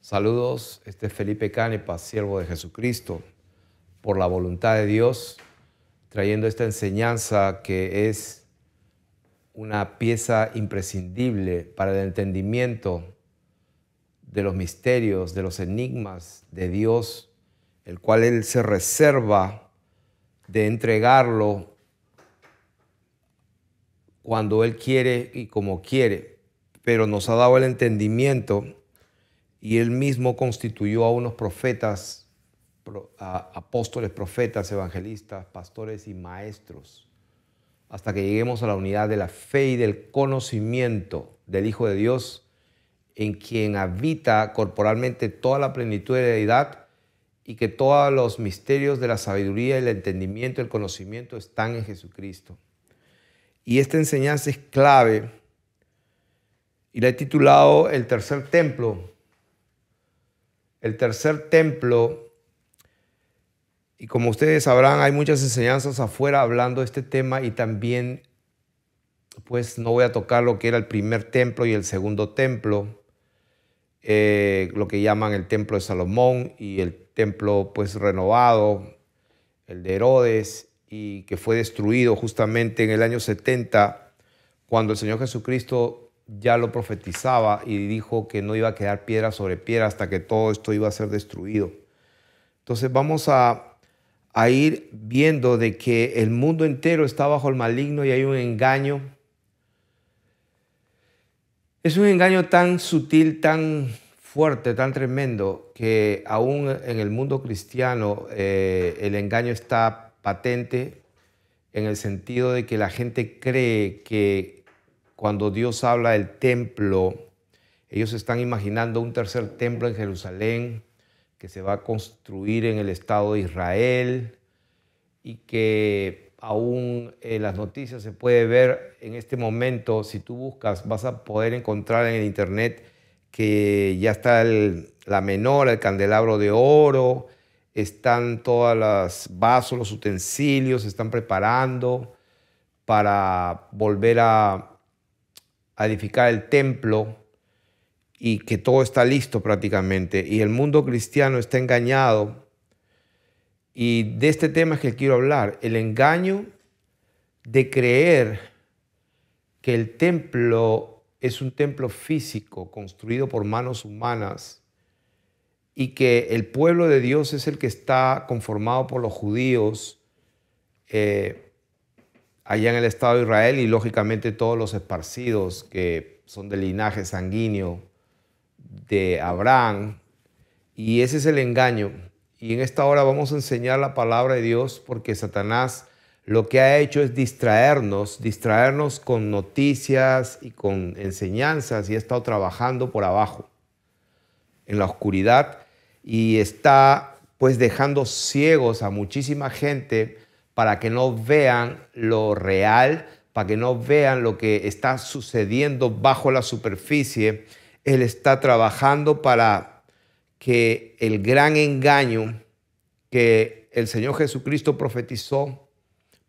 Saludos, este es Felipe Canepa, siervo de Jesucristo, por la voluntad de Dios, trayendo esta enseñanza que es una pieza imprescindible para el entendimiento de los misterios, de los enigmas de Dios, el cual Él se reserva de entregarlo cuando Él quiere y como quiere, pero nos ha dado el entendimiento y Él mismo constituyó a unos profetas, apóstoles, profetas, evangelistas, pastores y maestros, hasta que lleguemos a la unidad de la fe y del conocimiento del Hijo de Dios, en quien habita corporalmente toda la plenitud de la deidad, y que todos los misterios de la sabiduría, el entendimiento, el conocimiento están en Jesucristo. Y esta enseñanza es clave y la he titulado El tercer templo. El tercer templo, y como ustedes sabrán, hay muchas enseñanzas afuera hablando de este tema, y también pues no voy a tocar lo que era el primer templo y el segundo templo, lo que llaman el templo de Salomón y el templo pues renovado, el de Herodes, y que fue destruido justamente en el año 70, cuando el Señor Jesucristo ya lo profetizaba y dijo que no iba a quedar piedra sobre piedra hasta que todo esto iba a ser destruido. Entonces vamos a ir viendo de que el mundo entero está bajo el maligno y hay un engaño. Es un engaño tan sutil, tan fuerte, tan tremendo, que aún en el mundo cristiano el engaño está patente, en el sentido de que la gente cree que cuando Dios habla del templo, ellos están imaginando un tercer templo en Jerusalén que se va a construir en el Estado de Israel, y que aún en las noticias se puede ver en este momento. Si tú buscas, vas a poder encontrar en el internet que ya está la menorá, el candelabro de oro, están todos los vasos, los utensilios, se están preparando para volver a edificar el templo, y que todo está listo prácticamente. Y el mundo cristiano está engañado. Y de este tema es que quiero hablar, el engaño de creer que el templo es un templo físico construido por manos humanas, y que el pueblo de Dios es el que está conformado por los judíos allá en el Estado de Israel, y lógicamente todos los esparcidos que son del linaje sanguíneo de Abraham. Y ese es el engaño. Y en esta hora vamos a enseñar la palabra de Dios, porque Satanás lo que ha hecho es distraernos con noticias y con enseñanzas, y ha estado trabajando por abajo, en la oscuridad, y está pues dejando ciegos a muchísima gente para que no vean lo real, para que no vean lo que está sucediendo bajo la superficie. Él está trabajando para que el gran engaño que el Señor Jesucristo profetizó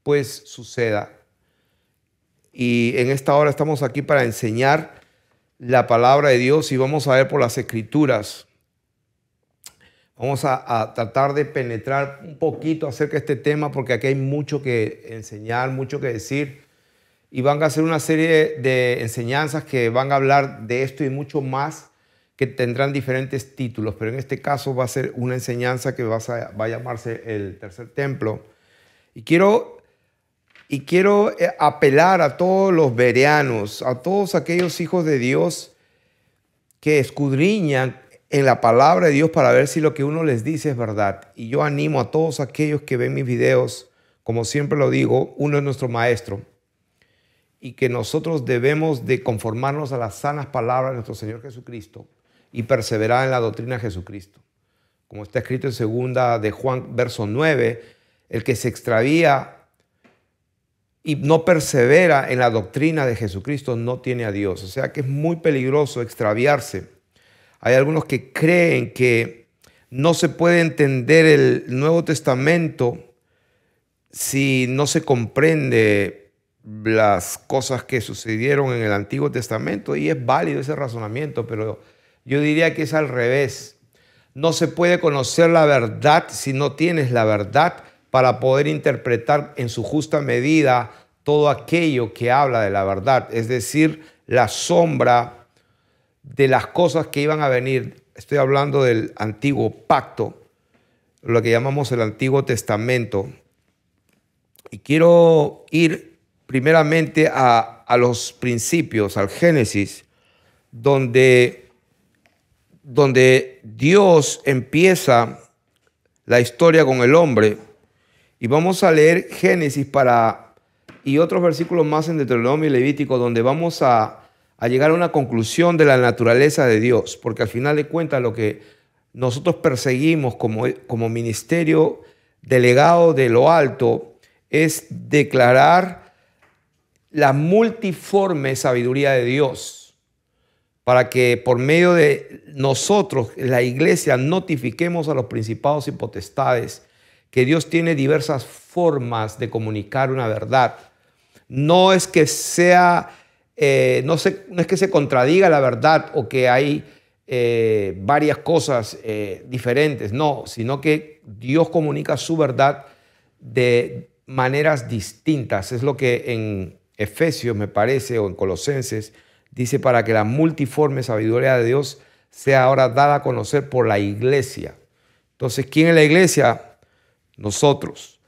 pues suceda. Y en esta hora estamos aquí para enseñar la palabra de Dios, y vamos a ver por las Escrituras. Vamos a tratar de penetrar un poquito acerca de este tema, porque aquí hay mucho que enseñar, mucho que decir. Y van a hacer una serie de enseñanzas que van a hablar de esto y mucho más, que tendrán diferentes títulos. Pero en este caso va a ser una enseñanza que va a llamarse el tercer templo. Y quiero apelar a todos los bereanos, a todos aquellos hijos de Dios que escudriñan en la palabra de Dios para ver si lo que uno les dice es verdad. Y yo animo a todos aquellos que ven mis videos, como siempre lo digo, uno es nuestro maestro, y que nosotros debemos de conformarnos a las sanas palabras de nuestro Señor Jesucristo y perseverar en la doctrina de Jesucristo. Como está escrito en 2 de Juan, verso 9, el que se extravía y no persevera en la doctrina de Jesucristo no tiene a Dios. O sea que es muy peligroso extraviarse. Hay algunos que creen que no se puede entender el Nuevo Testamento si no se comprende las cosas que sucedieron en el Antiguo Testamento, y es válido ese razonamiento, pero Yo diría que es al revés. No se puede conocer la verdad si no tienes la verdad para poder interpretar en su justa medida todo aquello que habla de la verdad, es decir, la sombra de las cosas que iban a venir. Estoy hablando del antiguo pacto, lo que llamamos el Antiguo Testamento. Y quiero ir primeramente a los principios, al Génesis, donde Dios empieza la historia con el hombre. Y vamos a leer Génesis y otros versículos más en Deuteronomio y Levítico, donde vamos a llegar a una conclusión de la naturaleza de Dios, porque al final de cuentas lo que nosotros perseguimos como ministerio delegado de lo alto es declarar la multiforme sabiduría de Dios, para que por medio de nosotros, la iglesia, notifiquemos a los principados y potestades que Dios tiene diversas formas de comunicar una verdad. No es que sea, no es que se contradiga la verdad o que hay varias cosas diferentes, no, sino que Dios comunica su verdad de maneras distintas. Es lo que en Efesios, me parece, o en Colosenses, dice, para que la multiforme sabiduría de Dios sea ahora dada a conocer por la iglesia. Entonces, ¿quién es la iglesia? Nosotros.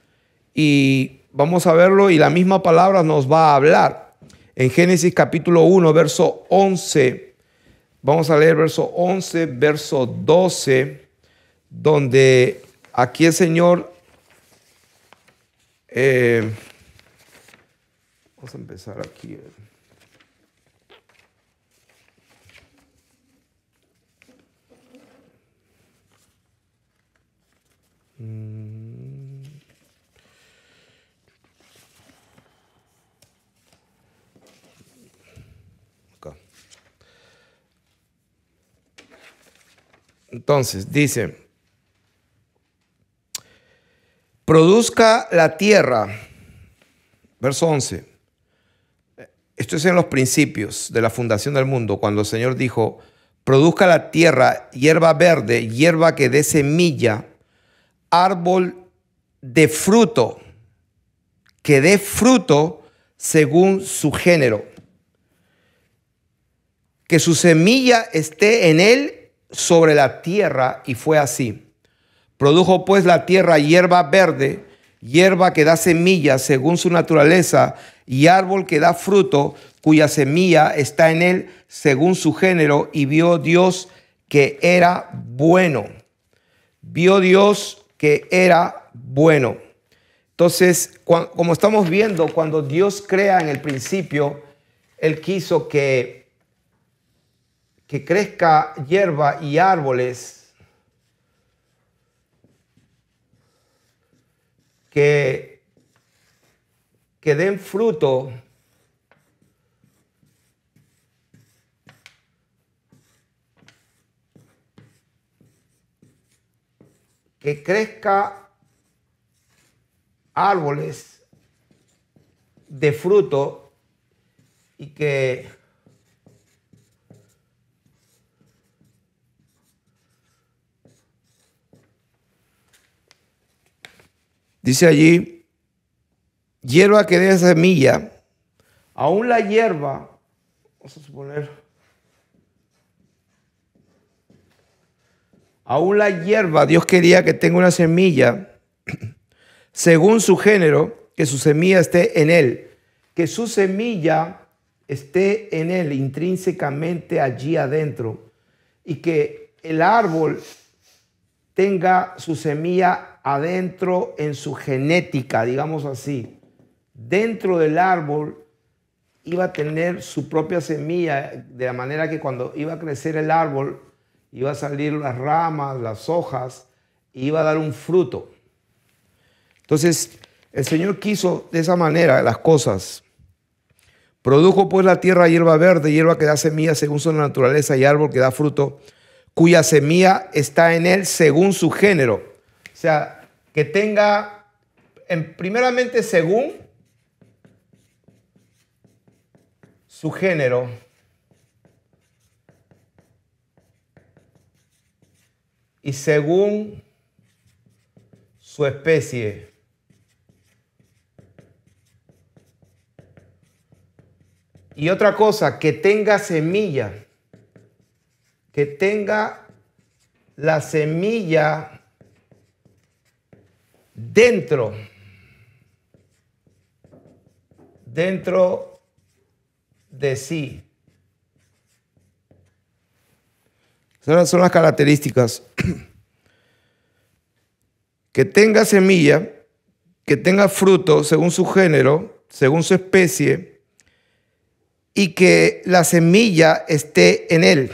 Y vamos a verlo, y la misma palabra nos va a hablar. En Génesis capítulo 1, verso 11, vamos a leer verso 11, verso 12, donde aquí el Señor, vamos a empezar aquí. Acá. Entonces, dice, produzca la tierra, verso 11. Esto es en los principios de la fundación del mundo, cuando el Señor dijo, produzca la tierra hierba verde, hierba que dé semilla, árbol de fruto, que dé fruto según su género, que su semilla esté en él sobre la tierra, y fue así. Produjo pues la tierra hierba verde, hierba que da semilla según su naturaleza, y árbol que da fruto, cuya semilla está en él según su género, y vio Dios que era bueno. Vio Dios que era bueno. Entonces, como estamos viendo, cuando Dios crea en el principio, Él quiso que crezca hierba y árboles que den fruto que crezca árboles de fruto y que dice allí, hierba que dé semilla, aún la hierba, vamos a suponer, aún la hierba, Dios quería que tenga una semilla según su género, que su semilla esté en él, que su semilla esté en él intrínsecamente allí adentro, y que el árbol tenga su semilla adentro en su genética, digamos así. Dentro del árbol iba a tener su propia semilla, de la manera que cuando iba a crecer el árbol, iba a salir las ramas, las hojas, y iba a dar un fruto. Entonces, el Señor quiso de esa manera las cosas. Produjo pues la tierra hierba verde, hierba que da semilla según su naturaleza, y árbol que da fruto, cuya semilla está en él según su género. O sea, que tenga, primeramente según su género, y según su especie. Y otra cosa, que tenga semilla, que tenga la semilla dentro de sí. Esas son las características. Que tenga semilla, que tenga fruto según su género, según su especie, y que la semilla esté en él.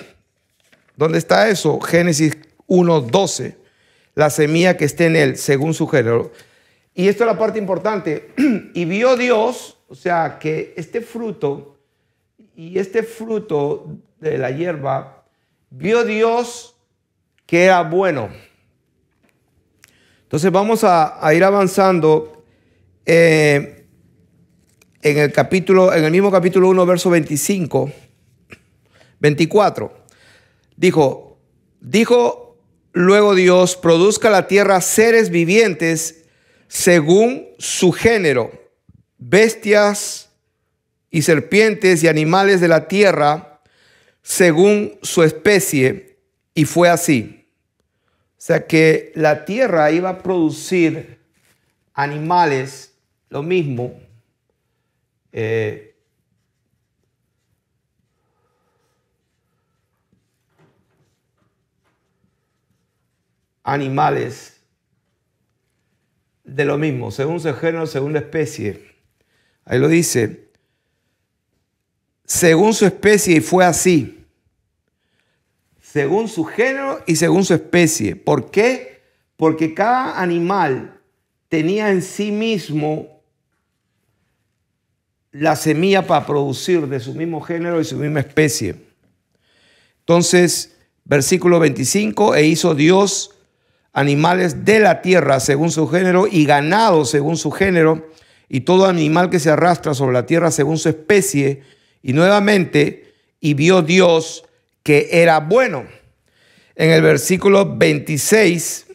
¿Dónde está eso? Génesis 1:12. La semilla que esté en él, según su género. Y esto es la parte importante. Y vio Dios, o sea, que este fruto y este fruto de la hierba, vio Dios que era bueno. Entonces vamos a ir avanzando en el mismo capítulo 1, verso 24. Dijo luego Dios, produzca la tierra seres vivientes según su género, bestias y serpientes y animales de la tierra según su especie. Y fue así. O sea que la tierra iba a producir animales, lo mismo, animales de lo mismo, según su género, según la especie. Ahí lo dice, según su especie, y fue así. Según su género y según su especie. ¿Por qué? Porque cada animal tenía en sí mismo la semilla para producir de su mismo género y su misma especie. Entonces, versículo 25, e hizo Dios animales de la tierra según su género y ganado según su género y todo animal que se arrastra sobre la tierra según su especie. Y nuevamente, y vio Dios que era bueno. En el versículo 26,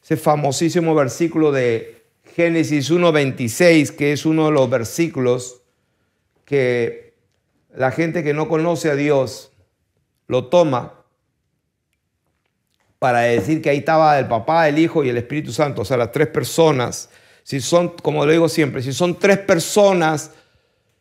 ese famosísimo versículo de Génesis 1:26, que es uno de los versículos que la gente que no conoce a Dios lo toma para decir que ahí estaba el Papá, el Hijo y el Espíritu Santo, o sea, las tres personas. Si son, como lo digo siempre, si son tres personas,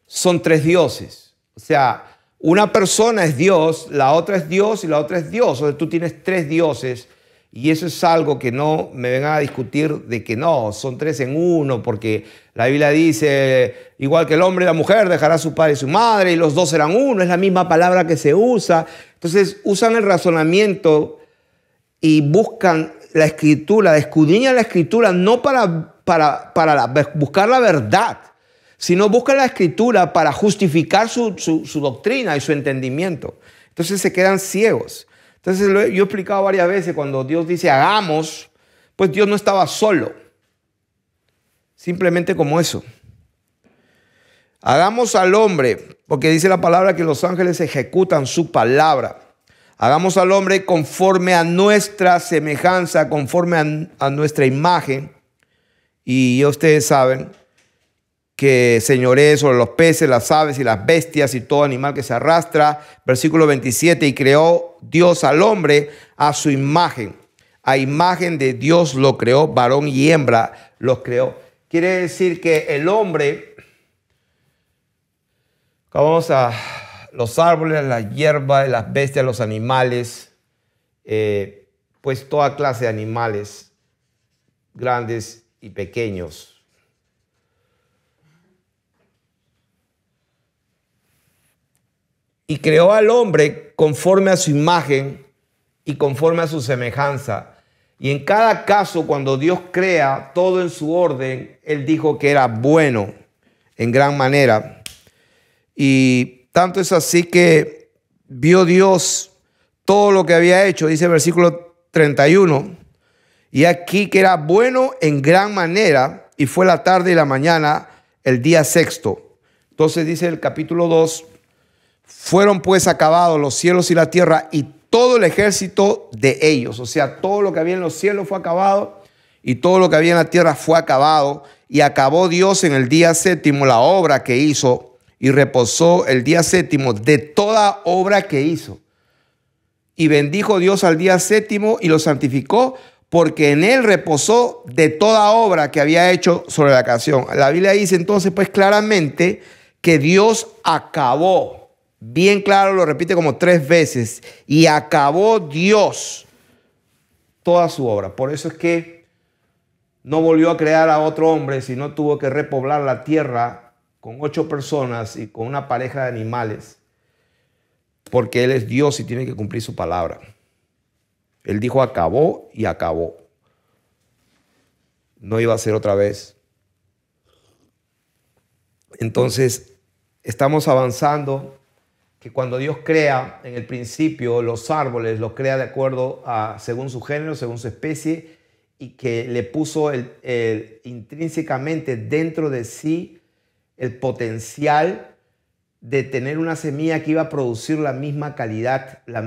son tres dioses. O sea, una persona es Dios, la otra es Dios y la otra es Dios. O sea, tú tienes tres dioses y eso es algo que no me vengan a discutir de que no, son tres en uno, porque la Biblia dice, igual que el hombre y la mujer dejará a su padre y su madre y los dos serán uno, es la misma palabra que se usa. Entonces usan el razonamiento y buscan la escritura, escudriñan la escritura no para buscar la verdad, sino buscan la escritura para justificar su doctrina y su entendimiento. Entonces se quedan ciegos. Entonces yo he explicado varias veces, cuando Dios dice hagamos, pues Dios no estaba solo. Simplemente como eso. Hagamos al hombre, porque dice la palabra que los ángeles ejecutan su palabra. Hagamos al hombre conforme a nuestra semejanza, conforme a nuestra imagen. Y ya ustedes saben que señoree sobre los peces, las aves y las bestias y todo animal que se arrastra. Versículo 27, y creó Dios al hombre a su imagen. A imagen de Dios lo creó, varón y hembra los creó. Quiere decir que el hombre, vamos a los árboles, las hierbas, las bestias, los animales, pues toda clase de animales, grandes y pequeños. Y creó al hombre conforme a su imagen y conforme a su semejanza. Y en cada caso, cuando Dios crea todo en su orden, Él dijo que era bueno en gran manera. Y tanto es así que vio Dios todo lo que había hecho, dice el versículo 31. Y aquí que era bueno en gran manera, y fue la tarde y la mañana el día sexto. Entonces dice el capítulo 2, fueron pues acabados los cielos y la tierra y todo el ejército de ellos. O sea, todo lo que había en los cielos fue acabado y todo lo que había en la tierra fue acabado. Y acabó Dios en el día séptimo la obra que hizo y reposó el día séptimo de toda obra que hizo. Y bendijo Dios al día séptimo y lo santificó, porque en él reposó de toda obra que había hecho sobre la creación. La Biblia dice entonces pues claramente que Dios acabó. Bien claro, lo repite como 3 veces. Y acabó Dios toda su obra. Por eso es que no volvió a crear a otro hombre, sino tuvo que repoblar la tierra con 8 personas y con una pareja de animales. Porque Él es Dios y tiene que cumplir su palabra. Él dijo acabó y acabó. No iba a ser otra vez. Entonces, estamos avanzando que cuando Dios crea en el principio los árboles, los crea de acuerdo a según su género, según su especie, y que le puso intrínsecamente dentro de sí el potencial de tener una semilla que iba a producir la misma calidad, el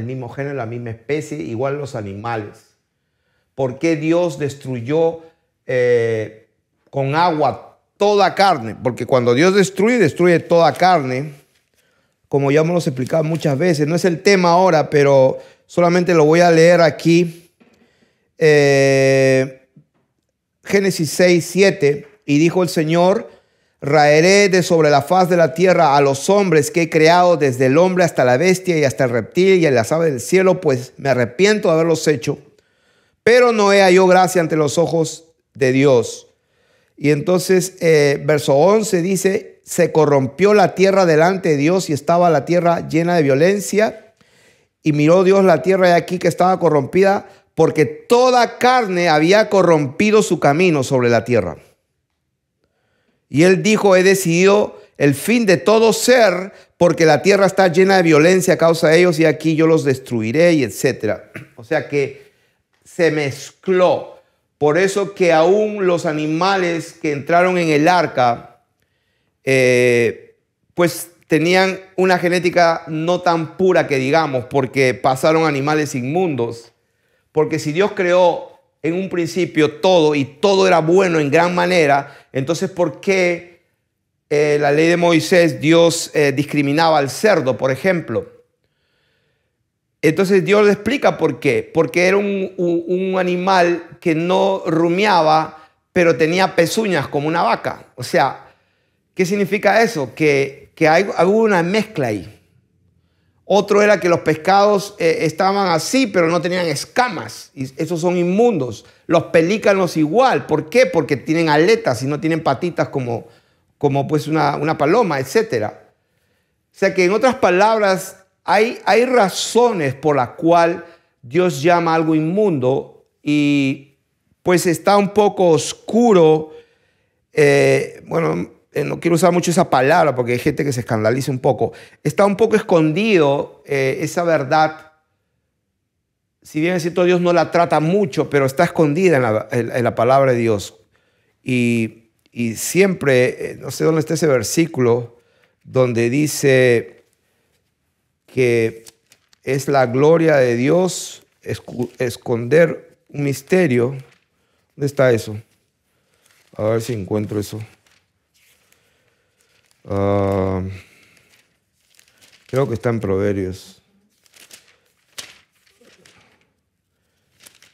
mismo género, la misma especie, igual los animales. ¿Por qué Dios destruyó con agua toda carne? Porque cuando Dios destruye toda carne, como ya hemos explicado muchas veces. No es el tema ahora, pero solamente lo voy a leer aquí. Génesis 6, 7. Y dijo el Señor: raeré de sobre la faz de la tierra a los hombres que he creado, desde el hombre hasta la bestia y hasta el reptil y a las aves del cielo, pues me arrepiento de haberlos hecho. Pero Noé halló gracia ante los ojos de Dios. Y entonces, verso 11 dice: se corrompió la tierra delante de Dios y estaba la tierra llena de violencia. Y miró Dios la tierra y aquí que estaba corrompida, porque toda carne había corrompido su camino sobre la tierra. Y él dijo: he decidido el fin de todo ser, porque la tierra está llena de violencia a causa de ellos, y aquí yo los destruiré, y etcétera. O sea que se mezcló. Por eso que aún los animales que entraron en el arca, pues tenían una genética no tan pura que digamos, porque pasaron animales inmundos. Porque si Dios creó en un principio todo y todo era bueno en gran manera, entonces ¿por qué la ley de Moisés Dios discriminaba al cerdo, por ejemplo? Entonces Dios le explica por qué. Porque era un animal que no rumiaba, pero tenía pezuñas como una vaca. O sea, ¿qué significa eso? Que hubo una mezcla ahí. Otro era que los pescados estaban así, pero no tenían escamas. Y esos son inmundos. Los pelícanos igual. ¿Por qué? Porque tienen aletas y no tienen patitas como pues una paloma, etc. O sea que en otras palabras, hay razones por las cuales Dios llama algo inmundo y pues está un poco oscuro. No quiero usar mucho esa palabra porque hay gente que se escandaliza un poco. Está un poco escondido esa verdad. Si bien es cierto, Dios no la trata mucho, pero está escondida en la palabra de Dios. Y siempre, no sé dónde está ese versículo, donde dice que es la gloria de Dios esconder un misterio. ¿Dónde está eso? A ver si encuentro eso. Creo que está en Proverbios.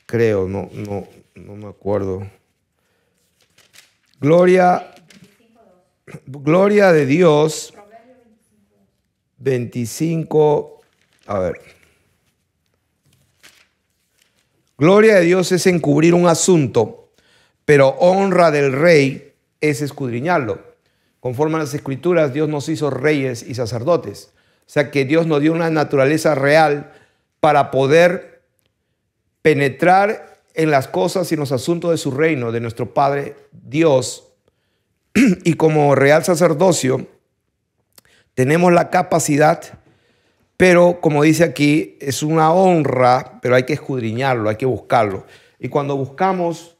Creo, no me acuerdo. Gloria de Dios. 25. A ver. Gloria de Dios es encubrir un asunto, pero honra del rey es escudriñarlo. Conforme a las Escrituras, Dios nos hizo reyes y sacerdotes. O sea que Dios nos dio una naturaleza real para poder penetrar en las cosas y en los asuntos de su reino, de nuestro Padre Dios. Y como real sacerdocio, tenemos la capacidad, pero como dice aquí, es una honra, pero hay que escudriñarlo, hay que buscarlo. Y cuando buscamos,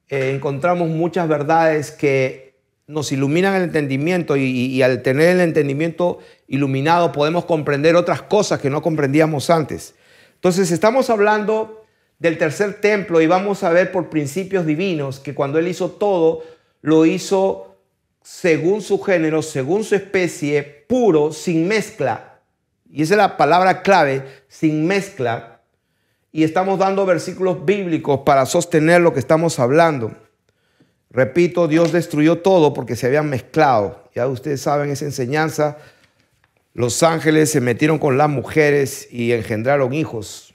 encontramos muchas verdades que nos iluminan el entendimiento y al tener el entendimiento iluminado podemos comprender otras cosas que no comprendíamos antes. Entonces estamos hablando del tercer templo y vamos a ver por principios divinos que cuando Él hizo todo, lo hizo según su género, según su especie, puro, sin mezcla. Y esa es la palabra clave, sin mezcla. Y estamos dando versículos bíblicos para sostener lo que estamos hablando. Repito, Dios destruyó todo porque se habían mezclado. Ya ustedes saben esa enseñanza. Los ángeles se metieron con las mujeres y engendraron hijos.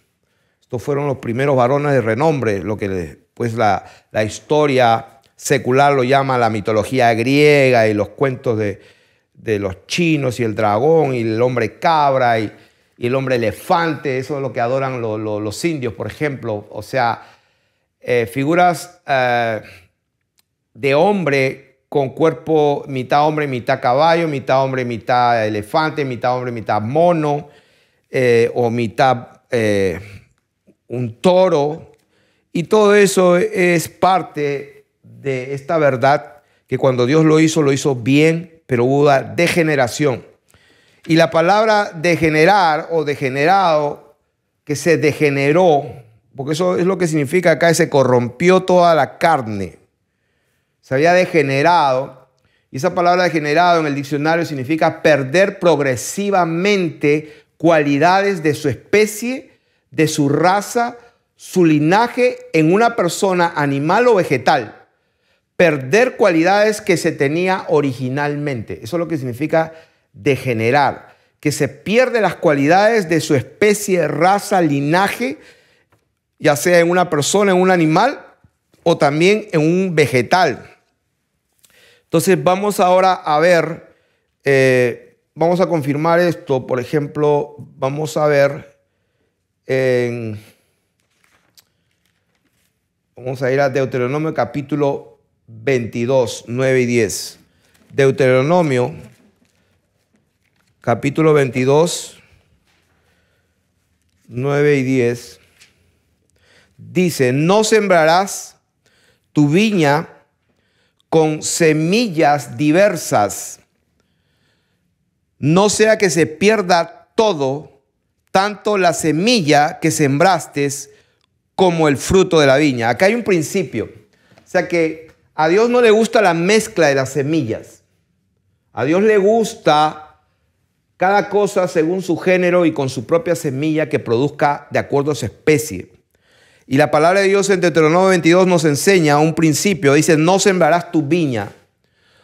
Estos fueron los primeros varones de renombre, lo que después la historia secular lo llama la mitología griega y los cuentos de los chinos y el dragón y el hombre cabra y el hombre elefante. Eso es lo que adoran los indios, por ejemplo. O sea, figuras de hombre con cuerpo mitad hombre, mitad caballo, mitad hombre, mitad elefante, mitad hombre, mitad mono, o mitad un toro. Y todo eso es parte de esta verdad que cuando Dios lo hizo bien, pero hubo una degeneración. Y la palabra degenerar o degenerado, que se degeneró, porque eso es lo que significa acá, se corrompió toda la carne. Se había degenerado, y esa palabra degenerado en el diccionario significa perder progresivamente cualidades de su especie, de su raza, su linaje en una persona, animal o vegetal. Perder cualidades que se tenía originalmente. Eso es lo que significa degenerar, que se pierde las cualidades de su especie, raza, linaje, ya sea en una persona, en un animal o también en un vegetal. Entonces vamos ahora a ver, vamos a confirmar esto. Por ejemplo, vamos a ver, vamos a ir a Deuteronomio capítulo 22, 9 y 10. Deuteronomio capítulo 22, 9 y 10. Dice, no sembrarás tu viña con semillas diversas, no sea que se pierda todo, tanto la semilla que sembraste como el fruto de la viña. Acá hay un principio. O sea que a Dios no le gusta la mezcla de las semillas. A Dios le gusta cada cosa según su género y con su propia semilla que produzca de acuerdo a su especie. Y la palabra de Dios en Deuteronomio 22 nos enseña un principio. Dice, no sembrarás tu viña.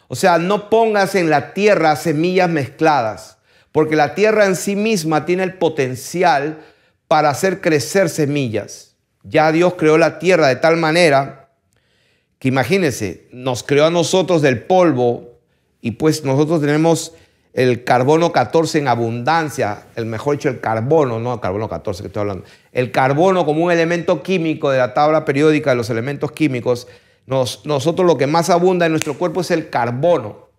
O sea, no pongas en la tierra semillas mezcladas, porque la tierra en sí misma tiene el potencial para hacer crecer semillas. Ya Dios creó la tierra de tal manera que, imagínense, nos creó a nosotros del polvo y pues nosotros tenemos el carbono 14 en abundancia, el mejor dicho, el carbono, no el carbono 14 que estoy hablando, el carbono como un elemento químico de la tabla periódica de los elementos químicos. Nosotros lo que más abunda en nuestro cuerpo es el carbono,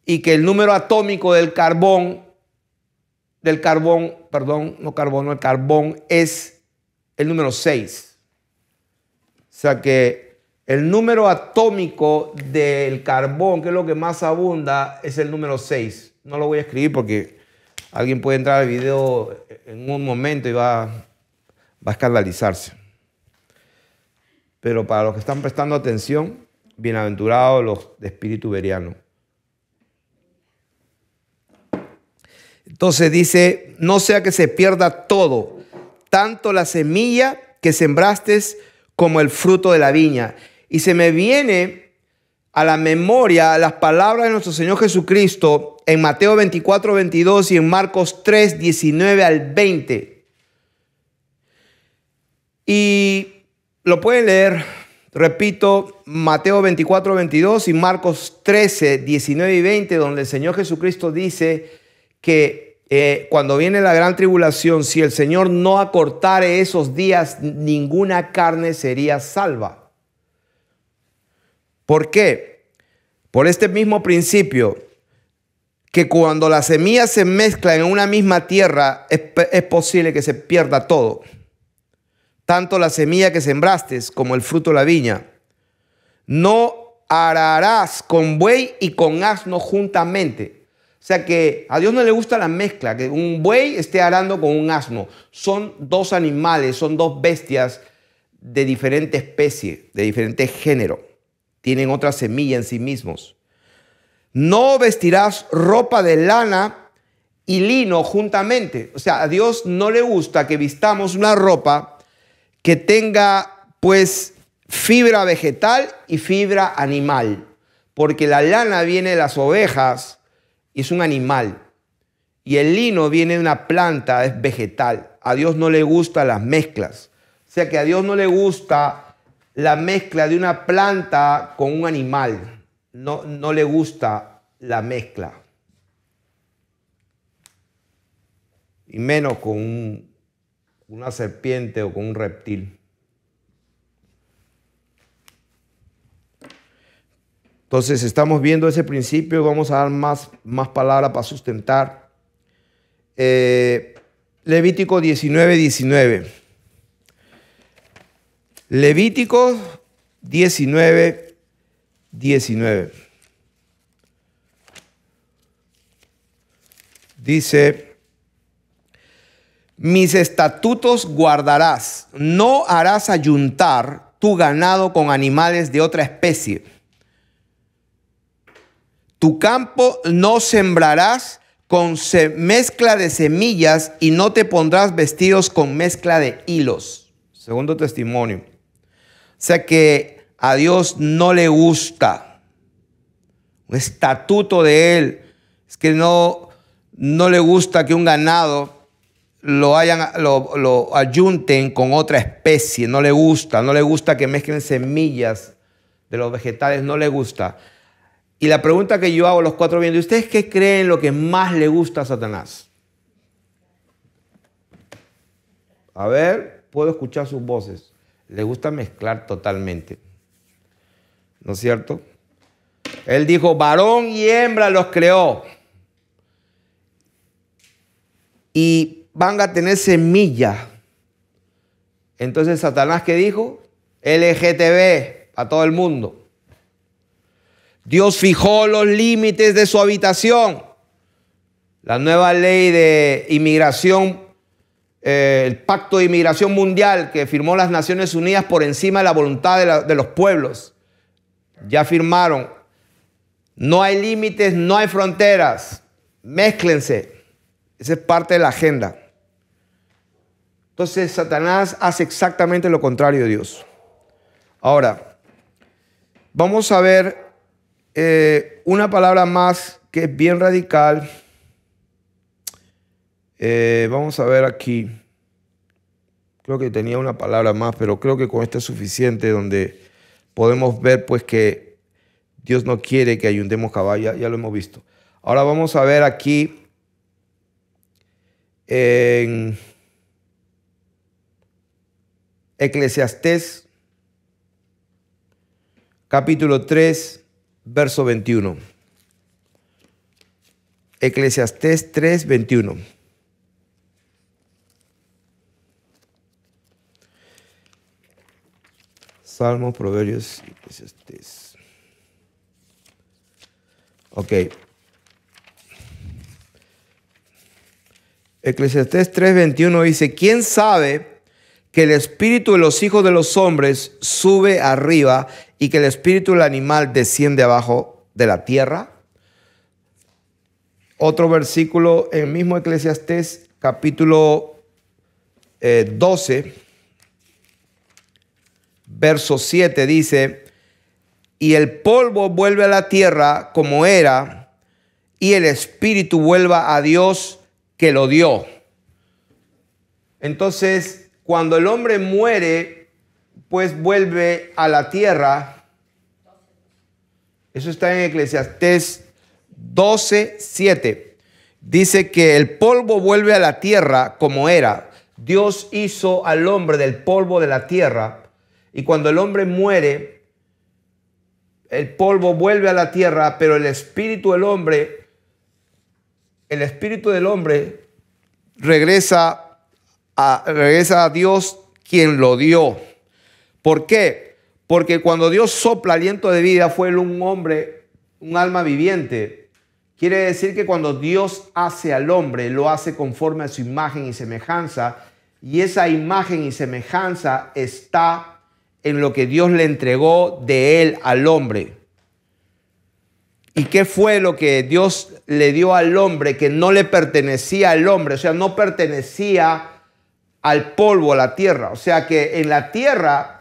y que el número atómico del carbón es el número 6. O sea que el número atómico del carbón, que es lo que más abunda, es el número 6. No lo voy a escribir porque alguien puede entrar al video en un momento y va a escandalizarse. Pero para los que están prestando atención, bienaventurados los de espíritu beriano. Entonces dice, no sea que se pierda todo, tanto la semilla que sembraste como el fruto de la viña. Y se me viene a la memoria las palabras de nuestro Señor Jesucristo en Mateo 24, 22 y en Marcos 3, 19 al 20. Y lo pueden leer, repito, Mateo 24, 22 y Marcos 13, 19 y 20, donde el Señor Jesucristo dice que cuando viene la gran tribulación, si el Señor no acortare esos días, ninguna carne sería salva. ¿Por qué? Por este mismo principio, que cuando las semillas se mezclan en una misma tierra, es posible que se pierda todo. Tanto la semilla que sembraste como el fruto de la viña. No ararás con buey y con asno juntamente. O sea que a Dios no le gusta la mezcla, que un buey esté arando con un asno. Son dos animales, son dos bestias de diferente especie, de diferente género. Tienen otra semilla en sí mismos. No vestirás ropa de lana y lino juntamente. O sea, a Dios no le gusta que vistamos una ropa que tenga pues fibra vegetal y fibra animal, porque la lana viene de las ovejas y es un animal, y el lino viene de una planta, es vegetal. A Dios no le gustan las mezclas. O sea que a Dios no le gusta la mezcla de una planta con un animal. No le gusta la mezcla. Y menos con una serpiente o con un reptil. Entonces estamos viendo ese principio. Vamos a dar más palabras para sustentar. Levítico 19:19. Levítico 19:19. Dice: mis estatutos guardarás, no harás ayuntar tu ganado con animales de otra especie. Tu campo no sembrarás con mezcla de semillas y no te pondrás vestidos con mezcla de hilos. Segundo testimonio. O sea que a Dios no le gusta. Un estatuto de Él es que no le gusta que un ganado lo ayunten con otra especie. No le gusta que mezclen semillas de los vegetales, no le gusta. Y la pregunta que yo hago a los cuatro vientos: ¿ustedes qué creen lo que más le gusta a Satanás? A ver, puedo escuchar sus voces. Le gusta mezclar totalmente, ¿no es cierto? Él dijo: varón y hembra los creó. Y van a tener semilla. Entonces Satanás, ¿qué dijo? LGTB a todo el mundo. Dios fijó los límites de su habitación. La nueva ley de inmigración, el pacto de inmigración mundial que firmó las Naciones Unidas por encima de la voluntad de los pueblos. Ya firmaron. No hay límites, no hay fronteras. Mézclense. Esa es parte de la agenda. Entonces Satanás hace exactamente lo contrario de Dios. Ahora, vamos a ver una palabra más que es bien radical. Vamos a ver aquí. Creo que tenía una palabra más, pero creo que con esta es suficiente, donde podemos ver pues que Dios no quiere que ayuntemos caballos. Ya lo hemos visto. Ahora vamos a ver aquí en Eclesiastés capítulo 3, verso 21. Eclesiastés 3, 21. Salmos, Proverbios, Eclesiastés. Ok. Eclesiastés 3, 21 dice: ¿quién sabe que el espíritu de los hijos de los hombres sube arriba y que el espíritu del animal desciende abajo de la tierra? Otro versículo en el mismo Eclesiastés, capítulo 12, verso 7 dice: y el polvo vuelve a la tierra como era, y el espíritu vuelva a Dios que lo dio. Entonces, cuando el hombre muere, pues vuelve a la tierra. Eso está en Eclesiastés 12, 7. Dice que el polvo vuelve a la tierra como era. Dios hizo al hombre del polvo de la tierra. Y cuando el hombre muere, el polvo vuelve a la tierra, pero el espíritu del hombre regresa a Dios quien lo dio. ¿Por qué? Porque cuando Dios sopla aliento de vida, fue él un hombre, un alma viviente. Quiere decir que cuando Dios hace al hombre, lo hace conforme a su imagen y semejanza. Y esa imagen y semejanza está en lo que Dios le entregó de él al hombre. ¿Y qué fue lo que Dios le dio al hombre que no le pertenecía al hombre? O sea, no pertenecía al polvo, a la tierra. O sea que en la tierra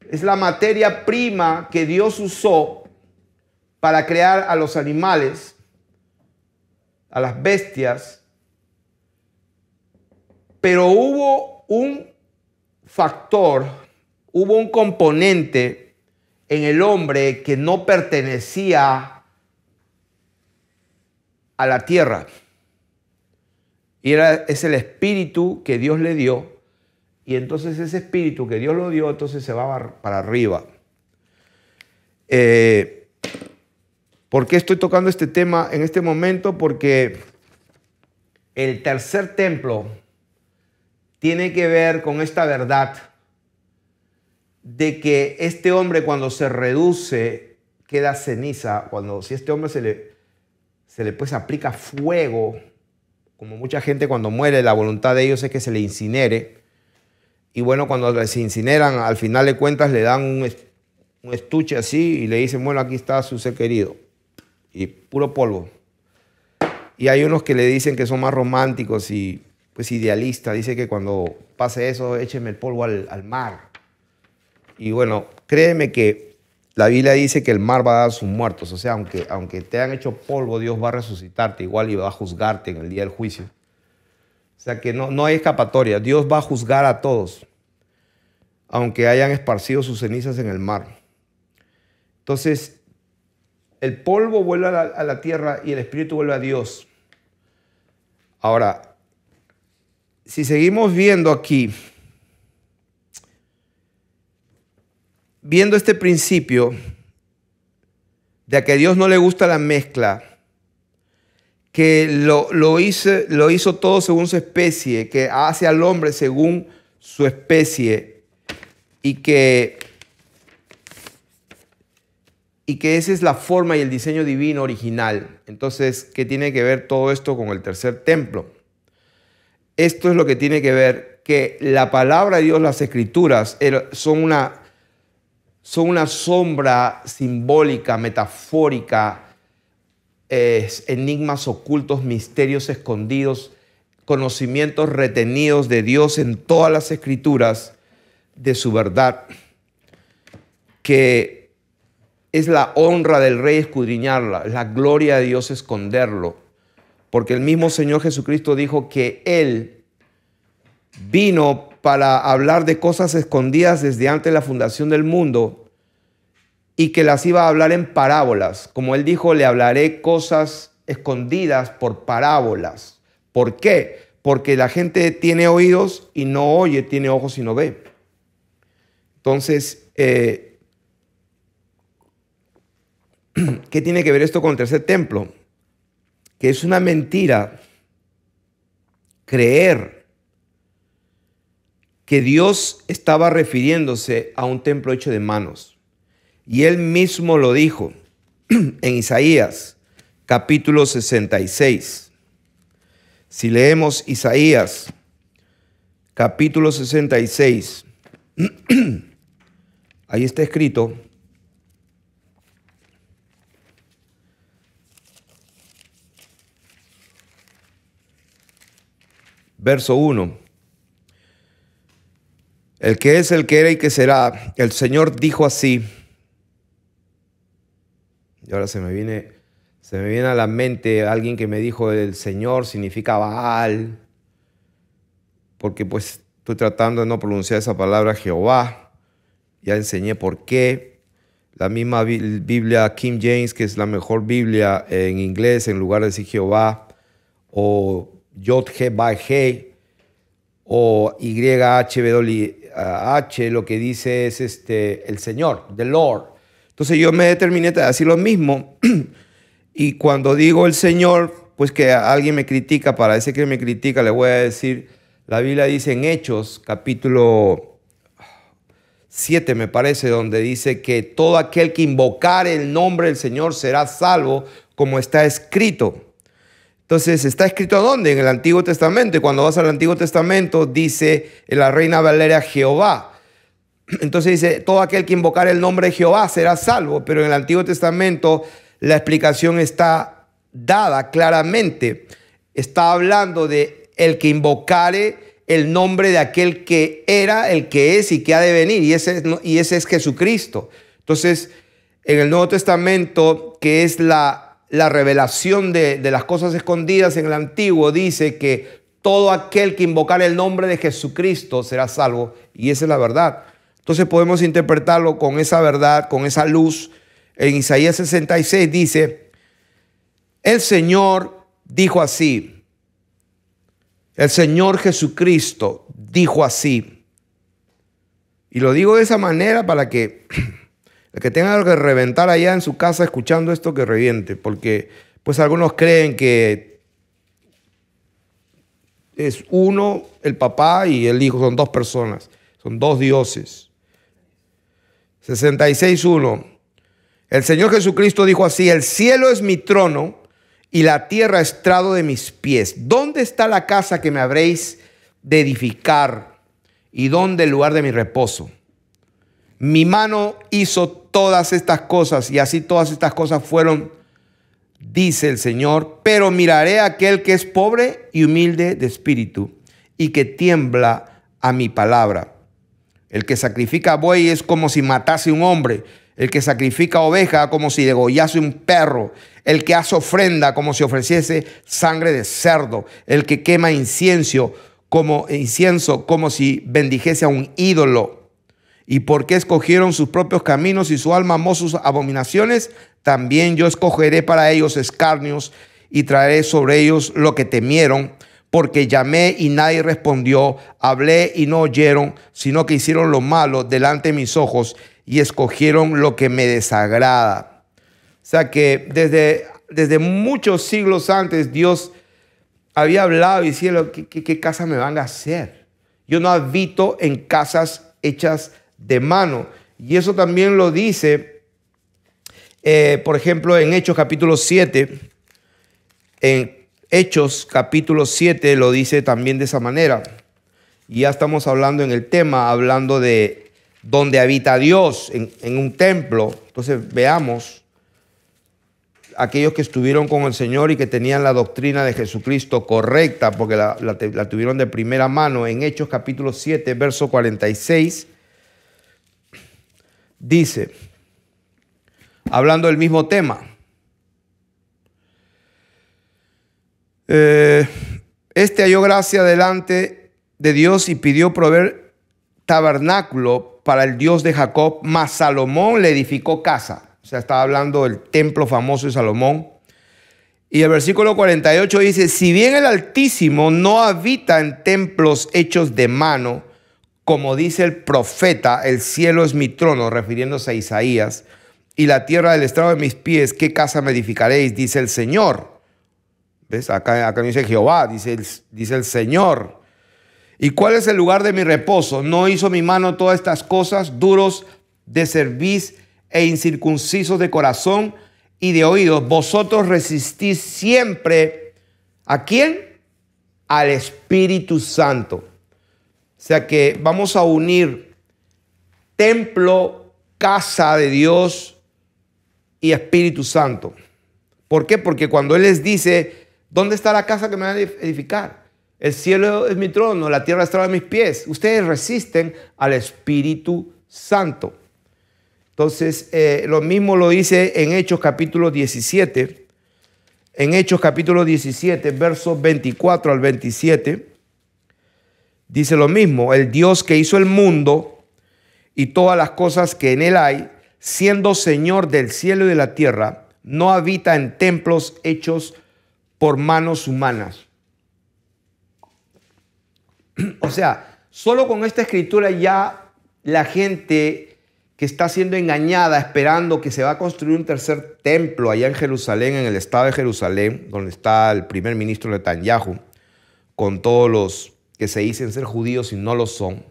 es la materia prima que Dios usó para crear a los animales, a las bestias. Pero hubo un factor, hubo un componente en el hombre que no pertenecía a la tierra. Y es el espíritu que Dios le dio. Y entonces ese espíritu que Dios lo dio, entonces se va para arriba. ¿Por qué estoy tocando este tema en este momento? Porque el tercer templo tiene que ver con esta verdad de que este hombre cuando se reduce queda ceniza. Si este hombre se le pues aplica fuego, como mucha gente cuando muere, la voluntad de ellos es que se le incinere. Y bueno, cuando se incineran, al final de cuentas le dan un estuche así y le dicen, bueno, aquí está su ser querido. Y puro polvo. Y hay unos que le dicen que son más románticos y pues idealistas. Dice que cuando pase eso, échenme el polvo al mar. Y bueno, créeme que la Biblia dice que el mar va a dar sus muertos. O sea, aunque te hayan hecho polvo, Dios va a resucitarte igual y va a juzgarte en el día del juicio. O sea que no hay escapatoria. Dios va a juzgar a todos, aunque hayan esparcido sus cenizas en el mar. Entonces, el polvo vuelve a la tierra y el espíritu vuelve a Dios. Ahora, si seguimos viendo aquí, viendo este principio de que a Dios no le gusta la mezcla, que lo hizo todo según su especie, que hace al hombre según su especie y que esa es la forma y el diseño divino original. Entonces, ¿qué tiene que ver todo esto con el tercer templo? Esto es lo que tiene que ver, que la palabra de Dios, las escrituras, son una sombra simbólica, metafórica, enigmas ocultos, misterios escondidos, conocimientos retenidos de Dios en todas las escrituras de su verdad, que es la honra del rey escudriñarla, es la gloria de Dios esconderlo, porque el mismo Señor Jesucristo dijo que Él vino para hablar de cosas escondidas desde antes de la fundación del mundo y que las iba a hablar en parábolas. Como Él dijo, le hablaré cosas escondidas por parábolas. ¿Por qué? Porque la gente tiene oídos y no oye, tiene ojos y no ve. Entonces, ¿qué tiene que ver esto con el tercer templo? Que es una mentira creer que Dios estaba refiriéndose a un templo hecho de manos. Y Él mismo lo dijo en Isaías, capítulo 66. Si leemos Isaías, capítulo 66, ahí está escrito: verso 1. El que es, el que era y que será, el Señor dijo así. Y ahora se me viene a la mente alguien que me dijo: el Señor significa Baal, porque pues estoy tratando de no pronunciar esa palabra Jehová. Ya enseñé por qué. La misma Biblia King James, que es la mejor Biblia en inglés, en lugar de decir Jehová, o Yod-He-Vah-He, o YHWH, lo que dice es el Señor, the Lord. Entonces yo me determiné a decir lo mismo. Y cuando digo el Señor, pues que alguien me critica, para ese que me critica le voy a decir, la Biblia dice en Hechos, capítulo 7, me parece, donde dice que todo aquel que invocare el nombre del Señor será salvo, como está escrito. Entonces, ¿está escrito dónde? En el Antiguo Testamento. Y cuando vas al Antiguo Testamento, dice en la Reina Valera Jehová. Entonces dice, todo aquel que invocare el nombre de Jehová será salvo. Pero en el Antiguo Testamento la explicación está dada claramente. Está hablando de el que invocare el nombre de aquel que era, el que es y que ha de venir. Y ese es Jesucristo. Entonces, en el Nuevo Testamento, que es la revelación de las cosas escondidas en el Antiguo, dice que todo aquel que invocare el nombre de Jesucristo será salvo. Y esa es la verdad. Entonces podemos interpretarlo con esa verdad, con esa luz. En Isaías 66 dice, el Señor dijo así. El Señor Jesucristo dijo así. Y lo digo de esa manera para que el que tenga que reventar allá en su casa escuchando esto, que reviente. Porque pues algunos creen que es uno, el papá y el hijo, son dos personas. Son dos dioses. 66:1. El Señor Jesucristo dijo así, el cielo es mi trono y la tierra estrado de mis pies. ¿Dónde está la casa que me habréis de edificar? ¿Y dónde el lugar de mi reposo? Mi mano hizo todas estas cosas y así todas estas cosas fueron, dice el Señor. Pero miraré a aquel que es pobre y humilde de espíritu y que tiembla a mi palabra. El que sacrifica buey es como si matase un hombre. El que sacrifica oveja como si degollase un perro. El que hace ofrenda como si ofreciese sangre de cerdo. El que quema incienso como si bendijese a un ídolo. ¿Y por qué escogieron sus propios caminos y su alma amó sus abominaciones? También yo escogeré para ellos escarnios y traeré sobre ellos lo que temieron. Porque llamé y nadie respondió, hablé y no oyeron, sino que hicieron lo malo delante de mis ojos y escogieron lo que me desagrada. O sea que desde muchos siglos antes Dios había hablado y decía, ¿qué casa me van a hacer? Yo no habito en casas hechas de mano. Y eso también lo dice, por ejemplo, en Hechos capítulo 7, en Hechos capítulo 7 lo dice también de esa manera. Y ya estamos hablando en el tema, hablando de donde habita Dios, en un templo. Entonces veamos aquellos que estuvieron con el Señor y que tenían la doctrina de Jesucristo correcta, porque la tuvieron de primera mano. En Hechos capítulo 7, verso 46, dice, hablando del mismo tema, este halló gracia delante de Dios y pidió proveer tabernáculo para el Dios de Jacob, mas Salomón le edificó casa. O sea, estaba hablando del templo famoso de Salomón. Y el versículo 48 dice, si bien el Altísimo no habita en templos hechos de mano, como dice el profeta, el cielo es mi trono, refiriéndose a Isaías, y la tierra del estrado de mis pies, ¿qué casa me edificaréis? Dice el Señor. ¿Ves? Acá no dice Jehová, dice el Señor. ¿Y cuál es el lugar de mi reposo? ¿No hizo mi mano todas estas cosas? Duros de cerviz e incircuncisos de corazón y de oídos. Vosotros resistís siempre. ¿A quién? Al Espíritu Santo. O sea que vamos a unir templo, casa de Dios y Espíritu Santo. ¿Por qué? Porque cuando Él les dice, ¿dónde está la casa que me van a edificar? El cielo es mi trono, la tierra está a mis pies. Ustedes resisten al Espíritu Santo. Entonces, lo mismo lo dice en Hechos capítulo 17. En Hechos capítulo 17, versos 24 al 27, dice lo mismo. El Dios que hizo el mundo y todas las cosas que en él hay, siendo Señor del cielo y de la tierra, no habita en templos hechos por manos humanas. O sea, solo con esta escritura ya la gente que está siendo engañada esperando que se va a construir un tercer templo allá en Jerusalén, en el estado de Jerusalén, donde está el primer ministro Netanyahu, con todos los que se dicen ser judíos y no lo son.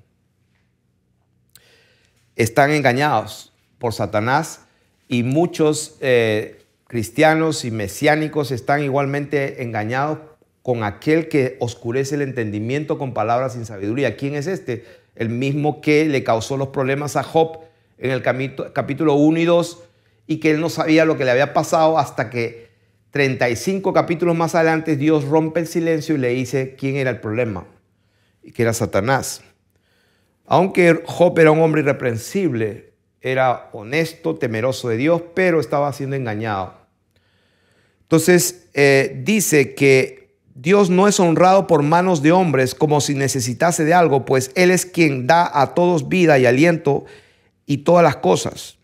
están engañados por Satanás y muchos cristianos y mesiánicos están igualmente engañados con aquel que oscurece el entendimiento con palabras sin sabiduría. ¿Quién es este? El mismo que le causó los problemas a Job en el capítulo 1 y 2 y que él no sabía lo que le había pasado hasta que 35 capítulos más adelante Dios rompe el silencio y le dice quién era el problema, y que era Satanás. Aunque Job era un hombre irreprensible, era honesto, temeroso de Dios, pero estaba siendo engañado. Entonces dice que Dios no es honrado por manos de hombres como si necesitase de algo, pues Él es quien da a todos vida y aliento y todas las cosas.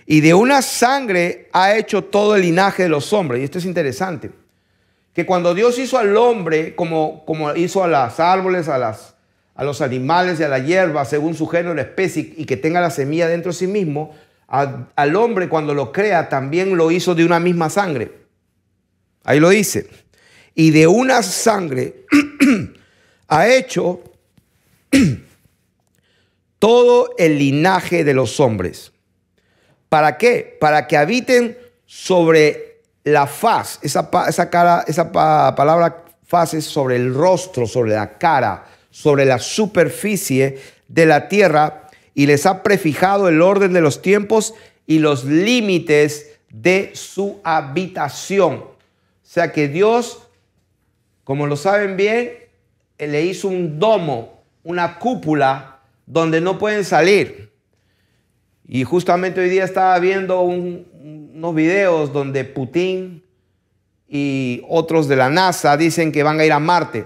Y de una sangre ha hecho todo el linaje de los hombres. Y esto es interesante, que cuando Dios hizo al hombre, como hizo a los árboles, a los animales y a la hierba, según su género y especie, y que tenga la semilla dentro de sí mismo, al hombre cuando lo crea también lo hizo de una misma sangre. Ahí lo dice. Y de una sangre ha hecho todo el linaje de los hombres. ¿Para qué? Para que habiten sobre la faz. Esa palabra faz es sobre el rostro, sobre la cara, sobre la superficie de la tierra, y les ha prefijado el orden de los tiempos y los límites de su habitación. O sea que Dios, como lo saben bien, le hizo un domo, una cúpula donde no pueden salir. Y justamente hoy día estaba viendo unos videos donde Putin y otros de la NASA dicen que van a ir a Marte.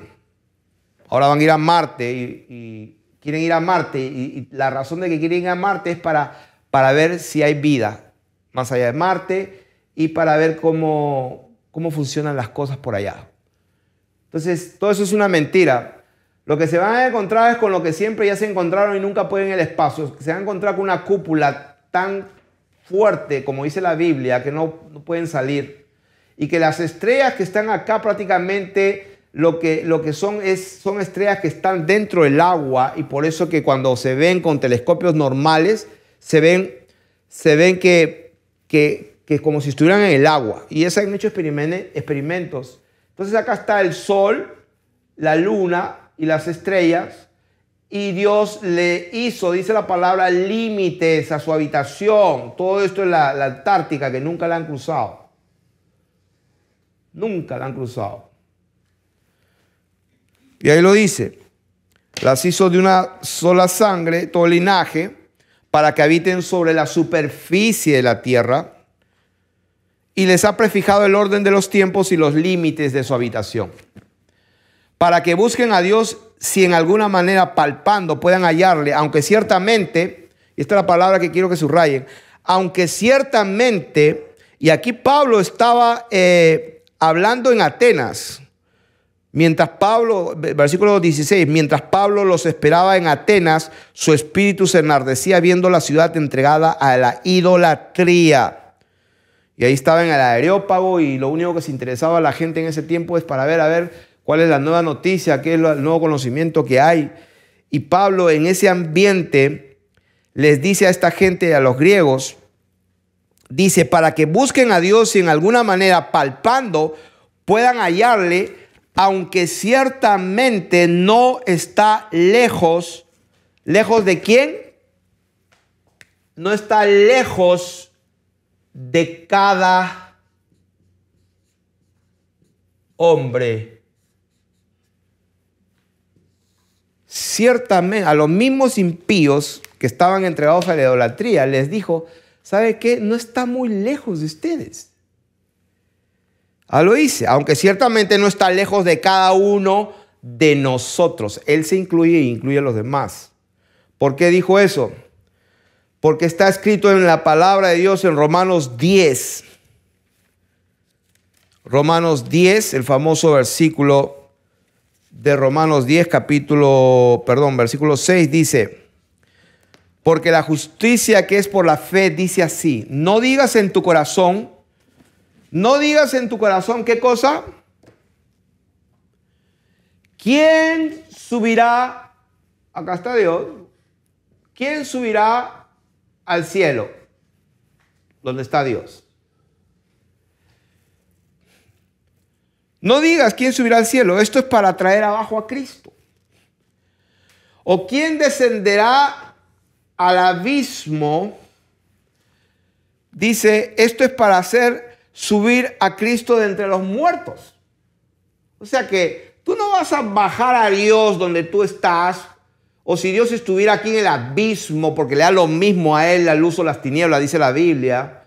Ahora van a ir a Marte y quieren ir a Marte. Y la razón de que quieren ir a Marte es para ver si hay vida más allá de Marte y para ver cómo funcionan las cosas por allá. Entonces, todo eso es una mentira. Lo que se van a encontrar es con lo que siempre ya se encontraron y nunca pueden en el espacio. Se van a encontrar con una cúpula tan fuerte, como dice la Biblia, que no pueden salir. Y que las estrellas que están acá prácticamente lo que son estrellas que están dentro del agua, y por eso que cuando se ven con telescopios normales, se ven que como si estuvieran en el agua. Y se han hecho experimentos. Entonces acá está el sol, la luna y las estrellas, y Dios le hizo, dice la palabra, límites a su habitación. Todo esto es la Antártica, que nunca la han cruzado. Nunca la han cruzado. Y ahí lo dice, las hizo de una sola sangre, todo el linaje, para que habiten sobre la superficie de la tierra, y les ha prefijado el orden de los tiempos y los límites de su habitación, para que busquen a Dios si en alguna manera palpando puedan hallarle, aunque ciertamente, y esta es la palabra que quiero que subrayen, aunque ciertamente, y aquí Pablo estaba hablando en Atenas, mientras Pablo, versículo 16, mientras Pablo los esperaba en Atenas, su espíritu se enardecía viendo la ciudad entregada a la idolatría. Y ahí estaba en el Areópago, y lo único que se interesaba a la gente en ese tiempo es para ver cuál es la nueva noticia, qué es el nuevo conocimiento que hay. Y Pablo en ese ambiente les dice a esta gente, a los griegos, dice, para que busquen a Dios y en alguna manera palpando puedan hallarle, aunque ciertamente no está lejos. ¿Lejos de quién? No está lejos de cada hombre. Ciertamente, a los mismos impíos que estaban entregados a la idolatría, les dijo, ¿sabe qué? No está muy lejos de ustedes. Lo dice, aunque ciertamente no está lejos de cada uno de nosotros. Él se incluye e incluye a los demás. ¿Por qué dijo eso? Porque está escrito en la palabra de Dios en Romanos 10. Romanos 10, el famoso versículo de Romanos 10, versículo 6 dice, porque la justicia que es por la fe dice así, no digas en tu corazón, ¿qué cosa? ¿Quién subirá? Acá está Dios. ¿quién subirá al cielo? ¿Dónde está Dios? No digas quién subirá al cielo. Esto es para traer abajo a Cristo. ¿O quién descenderá al abismo? Dice, esto es para hacer subir a Cristo de entre los muertos. O sea que tú no vas a bajar a Dios donde tú estás. O si Dios estuviera aquí en el abismo, porque le da lo mismo a él la luz o las tinieblas, dice la Biblia.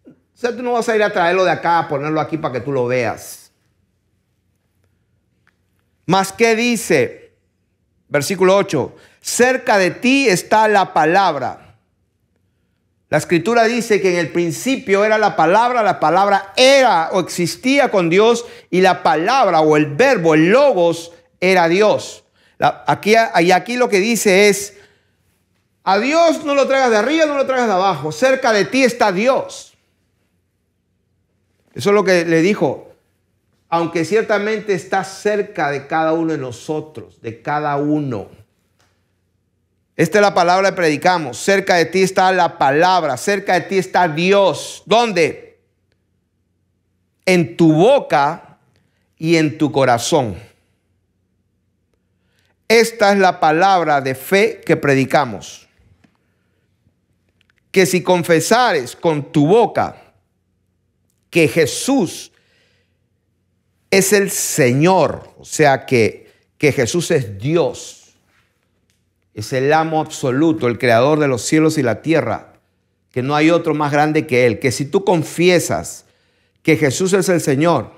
O sea, tú no vas a ir a traerlo de acá, a ponerlo aquí para que tú lo veas. Mas, ¿qué dice? Versículo 8. Cerca de ti está la palabra. La escritura dice que en el principio era la palabra era o existía con Dios y la palabra o el verbo, el logos, era Dios. Aquí lo que dice es, a Dios no lo traigas de arriba, no lo traigas de abajo, cerca de ti está Dios. Eso es lo que le dijo. Aunque ciertamente está cerca de cada uno de nosotros, de cada uno. Esta es la palabra que predicamos. Cerca de ti está la palabra, cerca de ti está Dios. ¿Dónde? En tu boca y en tu corazón. Esta es la palabra de fe que predicamos. Que si confesares con tu boca que Jesús es el Señor, o sea que Jesús es Dios, es el amo absoluto, el creador de los cielos y la tierra, que no hay otro más grande que Él, que si tú confiesas que Jesús es el Señor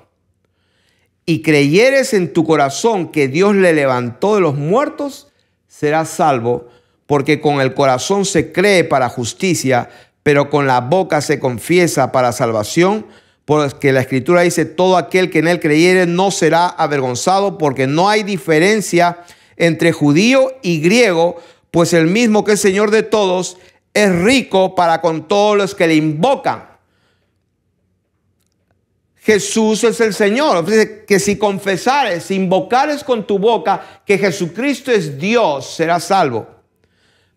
y creyeres en tu corazón que Dios le levantó de los muertos, serás salvo, porque con el corazón se cree para justicia, pero con la boca se confiesa para salvación. Porque la escritura dice, todo aquel que en él creyere no será avergonzado, porque no hay diferencia entre judío y griego, pues el mismo que es Señor de todos es rico para con todos los que le invocan. Jesús es el Señor. Dice que si confesares, si invocares con tu boca que Jesucristo es Dios, serás salvo.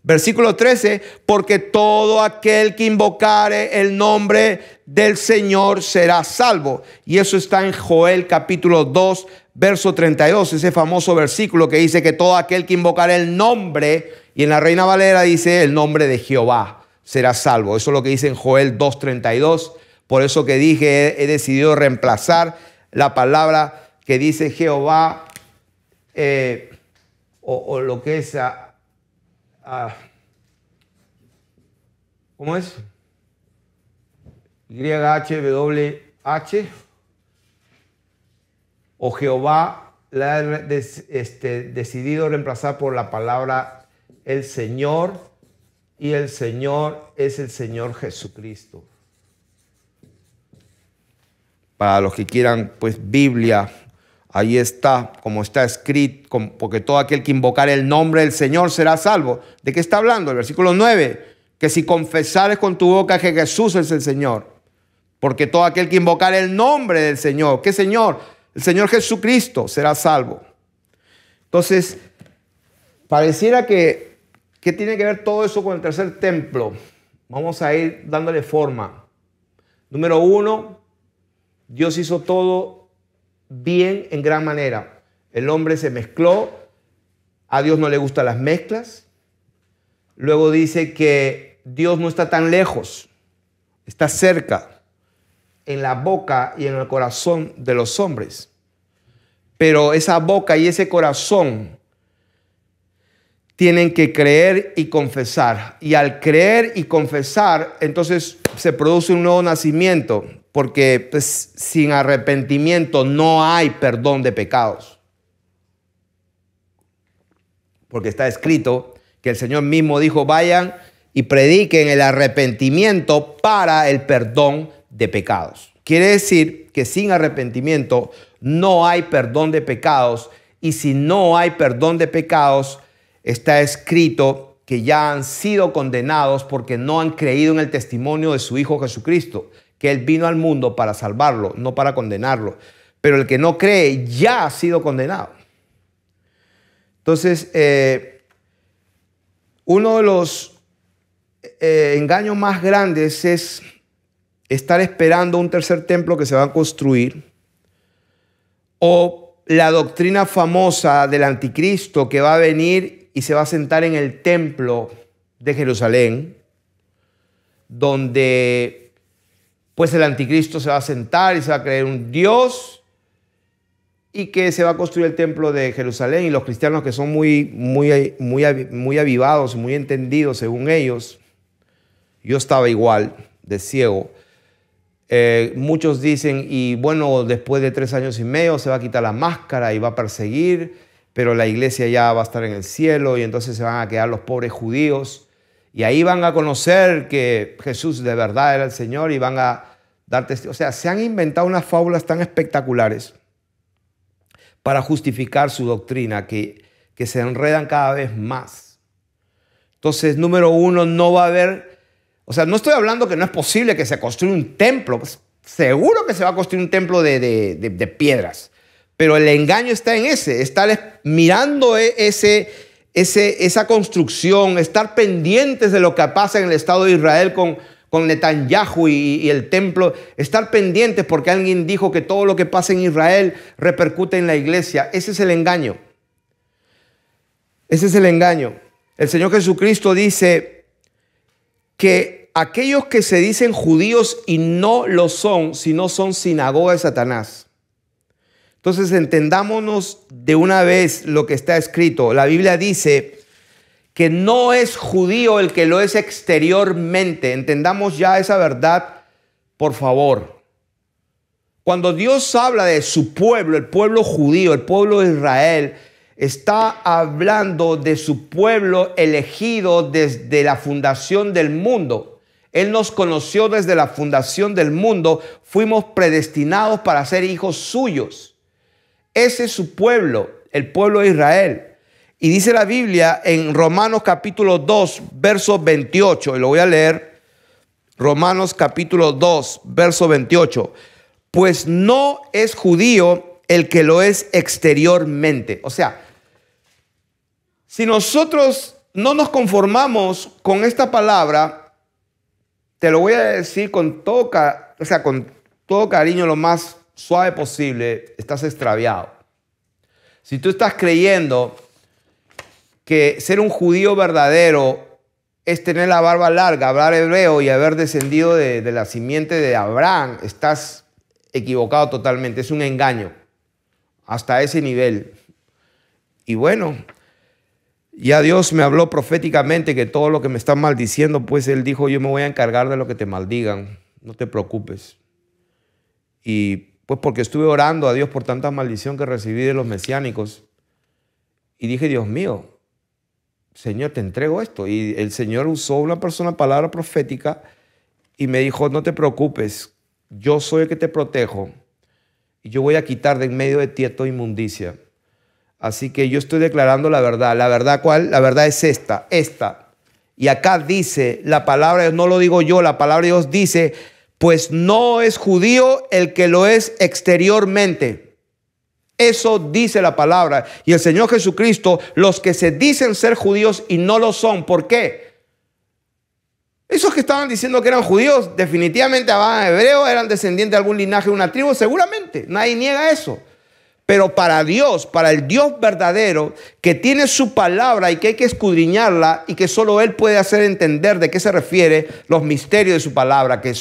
Versículo 13, porque todo aquel que invocare el nombre del Señor será salvo. Y eso está en Joel capítulo 2, verso 32, ese famoso versículo que dice que todo aquel que invocare el nombre, y en la Reina Valera dice el nombre de Jehová, será salvo. Eso es lo que dice en Joel 2, 32. Por eso que dije, he decidido reemplazar la palabra que dice Jehová, o lo que es... ¿cómo es? YHWH o Jehová, la he decidido reemplazar por la palabra el Señor, y el Señor es el Señor Jesucristo. Para los que quieran, pues Biblia, ahí está, como está escrito, porque todo aquel que invocare el nombre del Señor será salvo. ¿De qué está hablando? El versículo 9, que si confesares con tu boca que Jesús es el Señor, porque todo aquel que invocare el nombre del Señor, ¿qué Señor? El Señor Jesucristo, será salvo. Entonces, pareciera que tiene que ver todo eso con el tercer templo. Vamos a ir dándole forma. Número 1, Dios hizo todo bien en gran manera. El hombre se mezcló, a Dios no le gustan las mezclas. Luego dice que Dios no está tan lejos, está cerca, en la boca y en el corazón de los hombres. Pero esa boca y ese corazón tienen que creer y confesar. Y al creer y confesar, entonces se produce un nuevo nacimiento, porque pues, sin arrepentimiento no hay perdón de pecados. Porque está escrito que el Señor mismo dijo, vayan y prediquen el arrepentimiento para el perdón de pecados. Quiere decir que sin arrepentimiento no hay perdón de pecados, y si no hay perdón de pecados, está escrito que ya han sido condenados porque no han creído en el testimonio de su Hijo Jesucristo, que Él vino al mundo para salvarlo, no para condenarlo. Pero el que no cree ya ha sido condenado. Entonces, Uno de los engaños más grandes es estar esperando un tercer templo que se va a construir, o la doctrina famosa del anticristo que va a venir y se va a sentar en el templo de Jerusalén, donde pues el anticristo se va a sentar y se va a creer un Dios y que se va a construir el templo de Jerusalén, y los cristianos que son muy avivados, muy entendidos según ellos, yo estaba igual de ciego. Muchos dicen, y bueno, después de 3 años y medio se va a quitar la máscara y va a perseguir, pero la iglesia ya va a estar en el cielo y entonces se van a quedar los pobres judíos y ahí van a conocer que Jesús de verdad era el Señor y van a dar testimonio. O sea, se han inventado unas fábulas tan espectaculares para justificar su doctrina que se enredan cada vez más. Entonces, número uno, no va a haber... O sea, no estoy hablando que no es posible que se construya un templo. Pues seguro que se va a construir un templo de piedras. Pero el engaño está en estar mirando esa construcción, estar pendientes de lo que pasa en el Estado de Israel con Netanyahu y el templo, estar pendientes porque alguien dijo que todo lo que pasa en Israel repercute en la iglesia. Ese es el engaño. Ese es el engaño. El Señor Jesucristo dice que aquellos que se dicen judíos y no lo son, sino son sinagoga de Satanás. Entonces entendámonos de una vez lo que está escrito. La Biblia dice que no es judío el que lo es exteriormente. Entendamos ya esa verdad, por favor. Cuando Dios habla de su pueblo, el pueblo judío, el pueblo de Israel, está hablando de su pueblo elegido desde la fundación del mundo. Él nos conoció desde la fundación del mundo. Fuimos predestinados para ser hijos suyos. Ese es su pueblo, el pueblo de Israel. Y dice la Biblia en Romanos capítulo 2, verso 28, y lo voy a leer. Romanos capítulo 2, verso 28. Pues no es judío el que lo es exteriormente. O sea, si nosotros no nos conformamos con esta palabra, te lo voy a decir con todo cariño, lo más suave posible, estás extraviado. Si tú estás creyendo que ser un judío verdadero es tener la barba larga, hablar hebreo y haber descendido de la simiente de Abraham, estás equivocado totalmente. Es un engaño hasta ese nivel. Y bueno, ya Dios me habló proféticamente que todo lo que me están maldiciendo, pues Él dijo, yo me voy a encargar de lo que te maldigan, no te preocupes. Y pues porque estuve orando a Dios por tanta maldición que recibí de los mesiánicos. Y dije, Dios mío, Señor, te entrego esto. Y el Señor usó una palabra profética y me dijo, no te preocupes, yo soy el que te protejo y yo voy a quitar de en medio de ti toda inmundicia. Así que yo estoy declarando la verdad. ¿La verdad cuál? La verdad es esta. Y acá dice la palabra de Dios, no lo digo yo, la palabra de Dios dice, pues no es judío el que lo es exteriormente. Eso dice la palabra. Y el Señor Jesucristo, los que se dicen ser judíos y no lo son. ¿Por qué? Esos que estaban diciendo que eran judíos, definitivamente hablaban hebreo, eran descendientes de algún linaje de una tribu, seguramente. Nadie niega eso. Pero para Dios, para el Dios verdadero, que tiene su palabra y que hay que escudriñarla y que solo Él puede hacer entender de qué se refiere los misterios de su palabra, que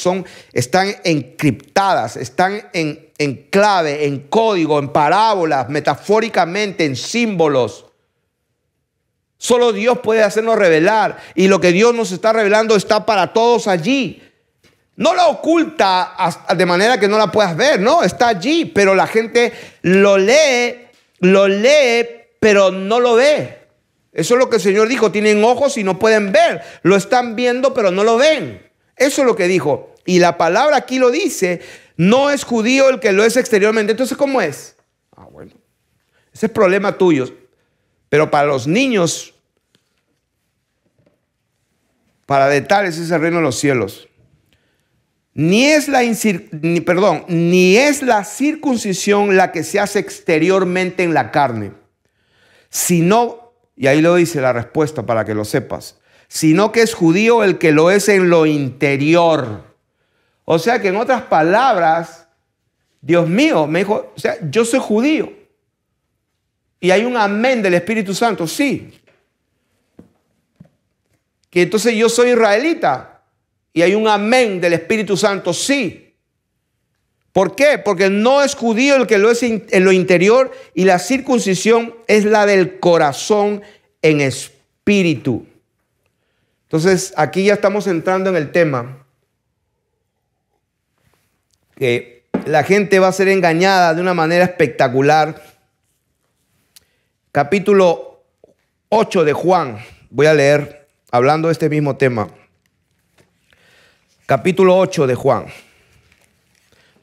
están encriptadas, están en clave, en código, en parábolas, metafóricamente, en símbolos. Solo Dios puede hacernos revelar, y lo que Dios nos está revelando está para todos allí. No la oculta de manera que no la puedas ver, no, está allí, pero la gente lo lee, pero no lo ve. Eso es lo que el Señor dijo, tienen ojos y no pueden ver, lo están viendo pero no lo ven. Eso es lo que dijo. Y la palabra aquí lo dice, no es judío el que lo es exteriormente. Entonces, ¿cómo es? Bueno, ese es problema tuyo. Pero para los niños, para de tales es el reino de los cielos. Ni es la circuncisión la que se hace exteriormente en la carne, sino Y ahí lo dice la respuesta para que lo sepas. Sino que es judío el que lo es en lo interior. O sea que en otras palabras, Dios mío, me dijo, o sea, yo soy judío. Y hay un amén del Espíritu Santo, sí. Que entonces yo soy israelita. Y hay un amén del Espíritu Santo, sí. ¿Por qué? Porque no es judío el que lo es en lo interior y la circuncisión es la del corazón en espíritu. Entonces, aquí ya estamos entrando en el tema que la gente va a ser engañada de una manera espectacular. Capítulo 8 de Juan, voy a leer, hablando de este mismo tema. Capítulo 8 de Juan.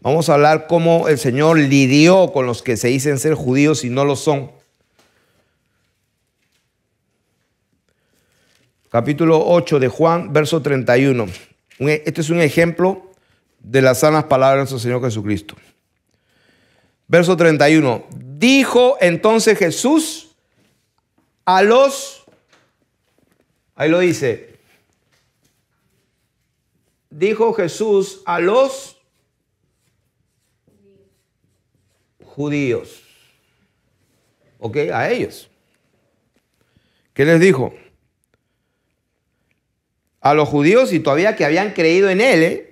Vamos a hablar cómo el Señor lidió con los que se dicen ser judíos y no lo son. Capítulo 8 de Juan, verso 31. Este es un ejemplo de las sanas palabras de nuestro Señor Jesucristo. Verso 31. Dijo entonces Jesús a los... Ahí lo dice. Dijo Jesús a los judíos. ¿Ok? A ellos. ¿Qué les dijo? A los judíos y todavía que habían creído en él.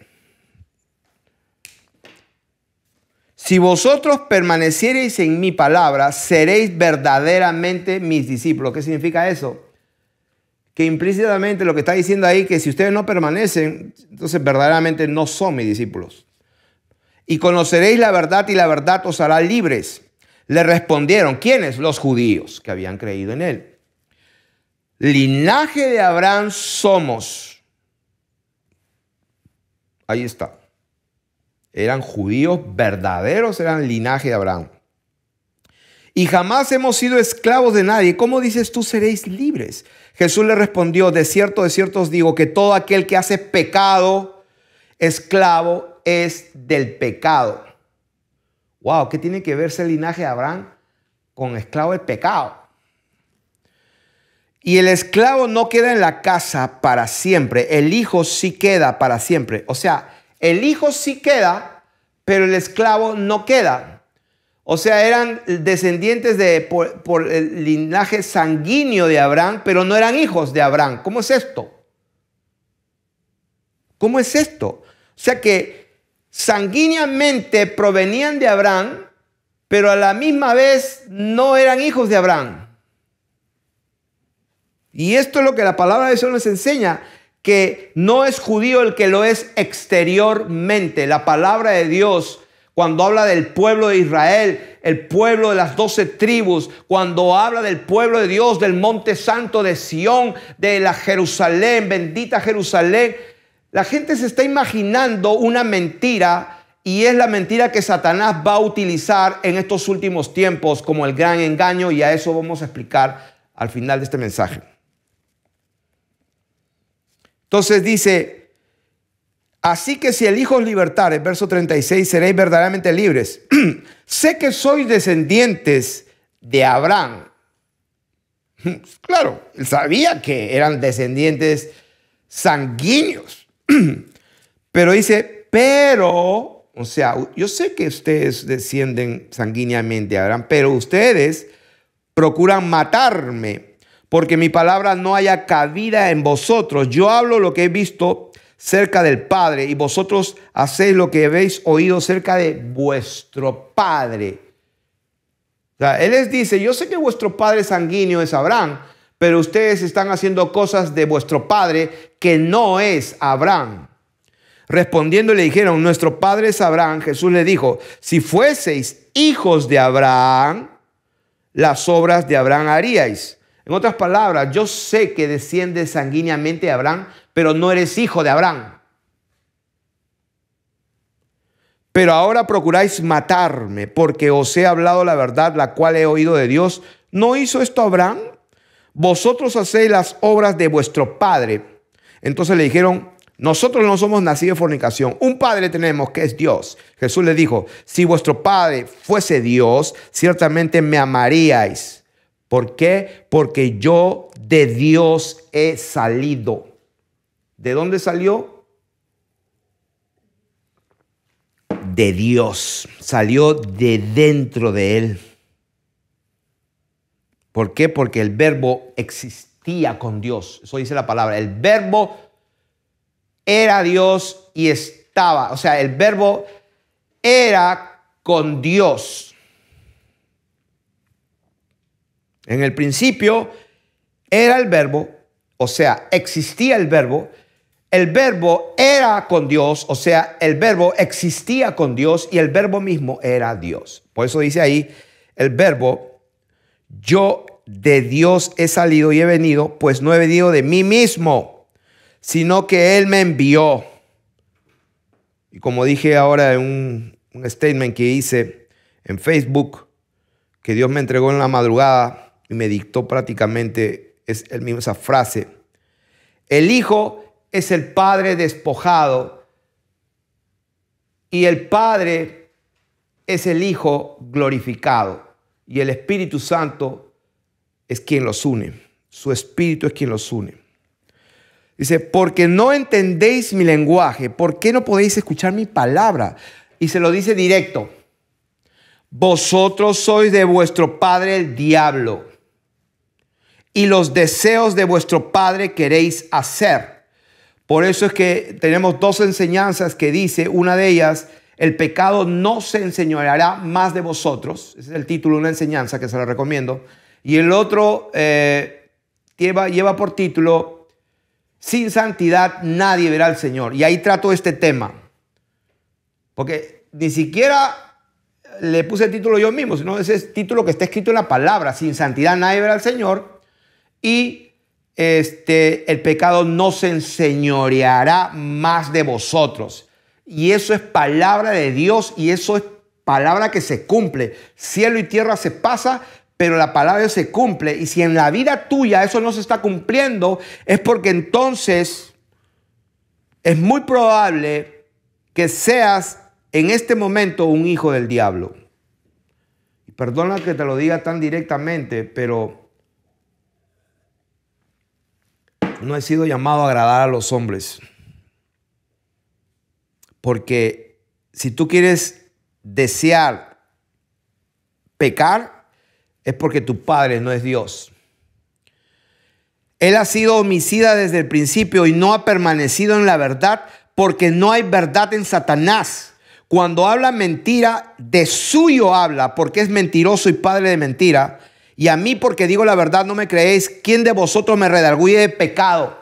Si vosotros permaneciereis en mi palabra, seréis verdaderamente mis discípulos. ¿Qué significa eso? Que implícitamente lo que está diciendo ahí, que si ustedes no permanecen, entonces verdaderamente no son mis discípulos. Y conoceréis la verdad y la verdad os hará libres. Le respondieron, ¿quiénes? Los judíos que habían creído en él. Linaje de Abraham somos. Ahí está. Eran judíos verdaderos, eran linaje de Abraham. Y jamás hemos sido esclavos de nadie. ¿Cómo dices tú seréis libres? Jesús le respondió, de cierto os digo que todo aquel que hace pecado, esclavo es del pecado. Wow, ¿qué tiene que ver ese linaje de Abraham con esclavo del pecado? Y el esclavo no queda en la casa para siempre. El hijo sí queda para siempre. O sea, el hijo sí queda, pero el esclavo no queda. O sea, eran descendientes por el linaje sanguíneo de Abraham, pero no eran hijos de Abraham. ¿Cómo es esto? ¿Cómo es esto? O sea que sanguíneamente provenían de Abraham, pero a la misma vez no eran hijos de Abraham. Y esto es lo que la palabra de Dios nos enseña, que no es judío el que lo es exteriormente. La palabra de Dios, cuando habla del pueblo de Israel, el pueblo de las 12 tribus, cuando habla del pueblo de Dios, del monte santo de Sión, de la Jerusalén, bendita Jerusalén, la gente se está imaginando una mentira y es la mentira que Satanás va a utilizar en estos últimos tiempos como el gran engaño, y a eso vamos a explicar al final de este mensaje. Entonces dice, así que si el Hijo os libertare, verso 36, seréis verdaderamente libres. Sé que sois descendientes de Abraham. Claro, él sabía que eran descendientes sanguíneos. Pero dice, o sea, yo sé que ustedes descienden sanguíneamente de Abraham, pero ustedes procuran matarme, porque mi palabra no haya cabida en vosotros. Yo hablo lo que he visto cerca del Padre, y vosotros hacéis lo que habéis oído cerca de vuestro Padre. O sea, Él les dice, yo sé que vuestro padre sanguíneo es Abraham, pero ustedes están haciendo cosas de vuestro padre que no es Abraham. Respondiendo le dijeron, nuestro padre es Abraham. Jesús le dijo, si fueseis hijos de Abraham, las obras de Abraham haríais. En otras palabras, yo sé que desciendes sanguíneamente de Abraham, pero no eres hijo de Abraham. Pero ahora procuráis matarme, porque os he hablado la verdad, la cual he oído de Dios. ¿No hizo esto Abraham? Vosotros hacéis las obras de vuestro padre. Entonces le dijeron, nosotros no somos nacidos de fornicación. Un padre tenemos que es Dios. Jesús le dijo, si vuestro padre fuese Dios, ciertamente me amaríais, ¿Por qué? Porque yo de Dios he salido. ¿De dónde salió? De Dios. Salió de dentro de Él. ¿Por qué? Porque el verbo existía con Dios. Eso dice la palabra. El verbo era Dios y estaba. O sea, el verbo era con Dios. En el principio era el verbo, o sea, existía el verbo era con Dios, o sea, el verbo existía con Dios y el verbo mismo era Dios. Por eso dice ahí el verbo, yo de Dios he salido y he venido, pues no he venido de mí mismo, sino que Él me envió. Y como dije ahora en un statement que hice en Facebook, que Dios me entregó en la madrugada y me dictó prácticamente esa frase. El Hijo es el Padre despojado y el Padre es el Hijo glorificado y el Espíritu Santo es quien los une. Su Espíritu es quien los une. Dice, porque no entendéis mi lenguaje, ¿por qué no podéis escuchar mi palabra? Y se lo dice directo. Vosotros sois de vuestro padre el diablo, y los deseos de vuestro padre queréis hacer. Por eso es que tenemos dos enseñanzas que dice, una de ellas, el pecado no se enseñoreará más de vosotros. Ese es el título de una enseñanza que se la recomiendo. Y el otro lleva por título, sin santidad nadie verá al Señor. Y ahí trato este tema. Porque ni siquiera le puse el título yo mismo, sino ese es título que está escrito en la palabra. Sin santidad nadie verá al Señor. Y el pecado no se enseñoreará más de vosotros. Y eso es palabra de Dios y eso es palabra que se cumple. Cielo y tierra se pasa, pero la palabra se cumple. Y si en la vida tuya eso no se está cumpliendo, es porque entonces es muy probable que seas en este momento un hijo del diablo. Y perdona que te lo diga tan directamente, pero no he sido llamado a agradar a los hombres. Porque si tú quieres desear pecar, es porque tu padre no es Dios. Él ha sido homicida desde el principio y no ha permanecido en la verdad porque no hay verdad en Satanás. Cuando habla mentira, de suyo habla porque es mentiroso y padre de mentira. Y a mí, porque digo la verdad, no me creéis. ¿Quién de vosotros me redarguye de pecado?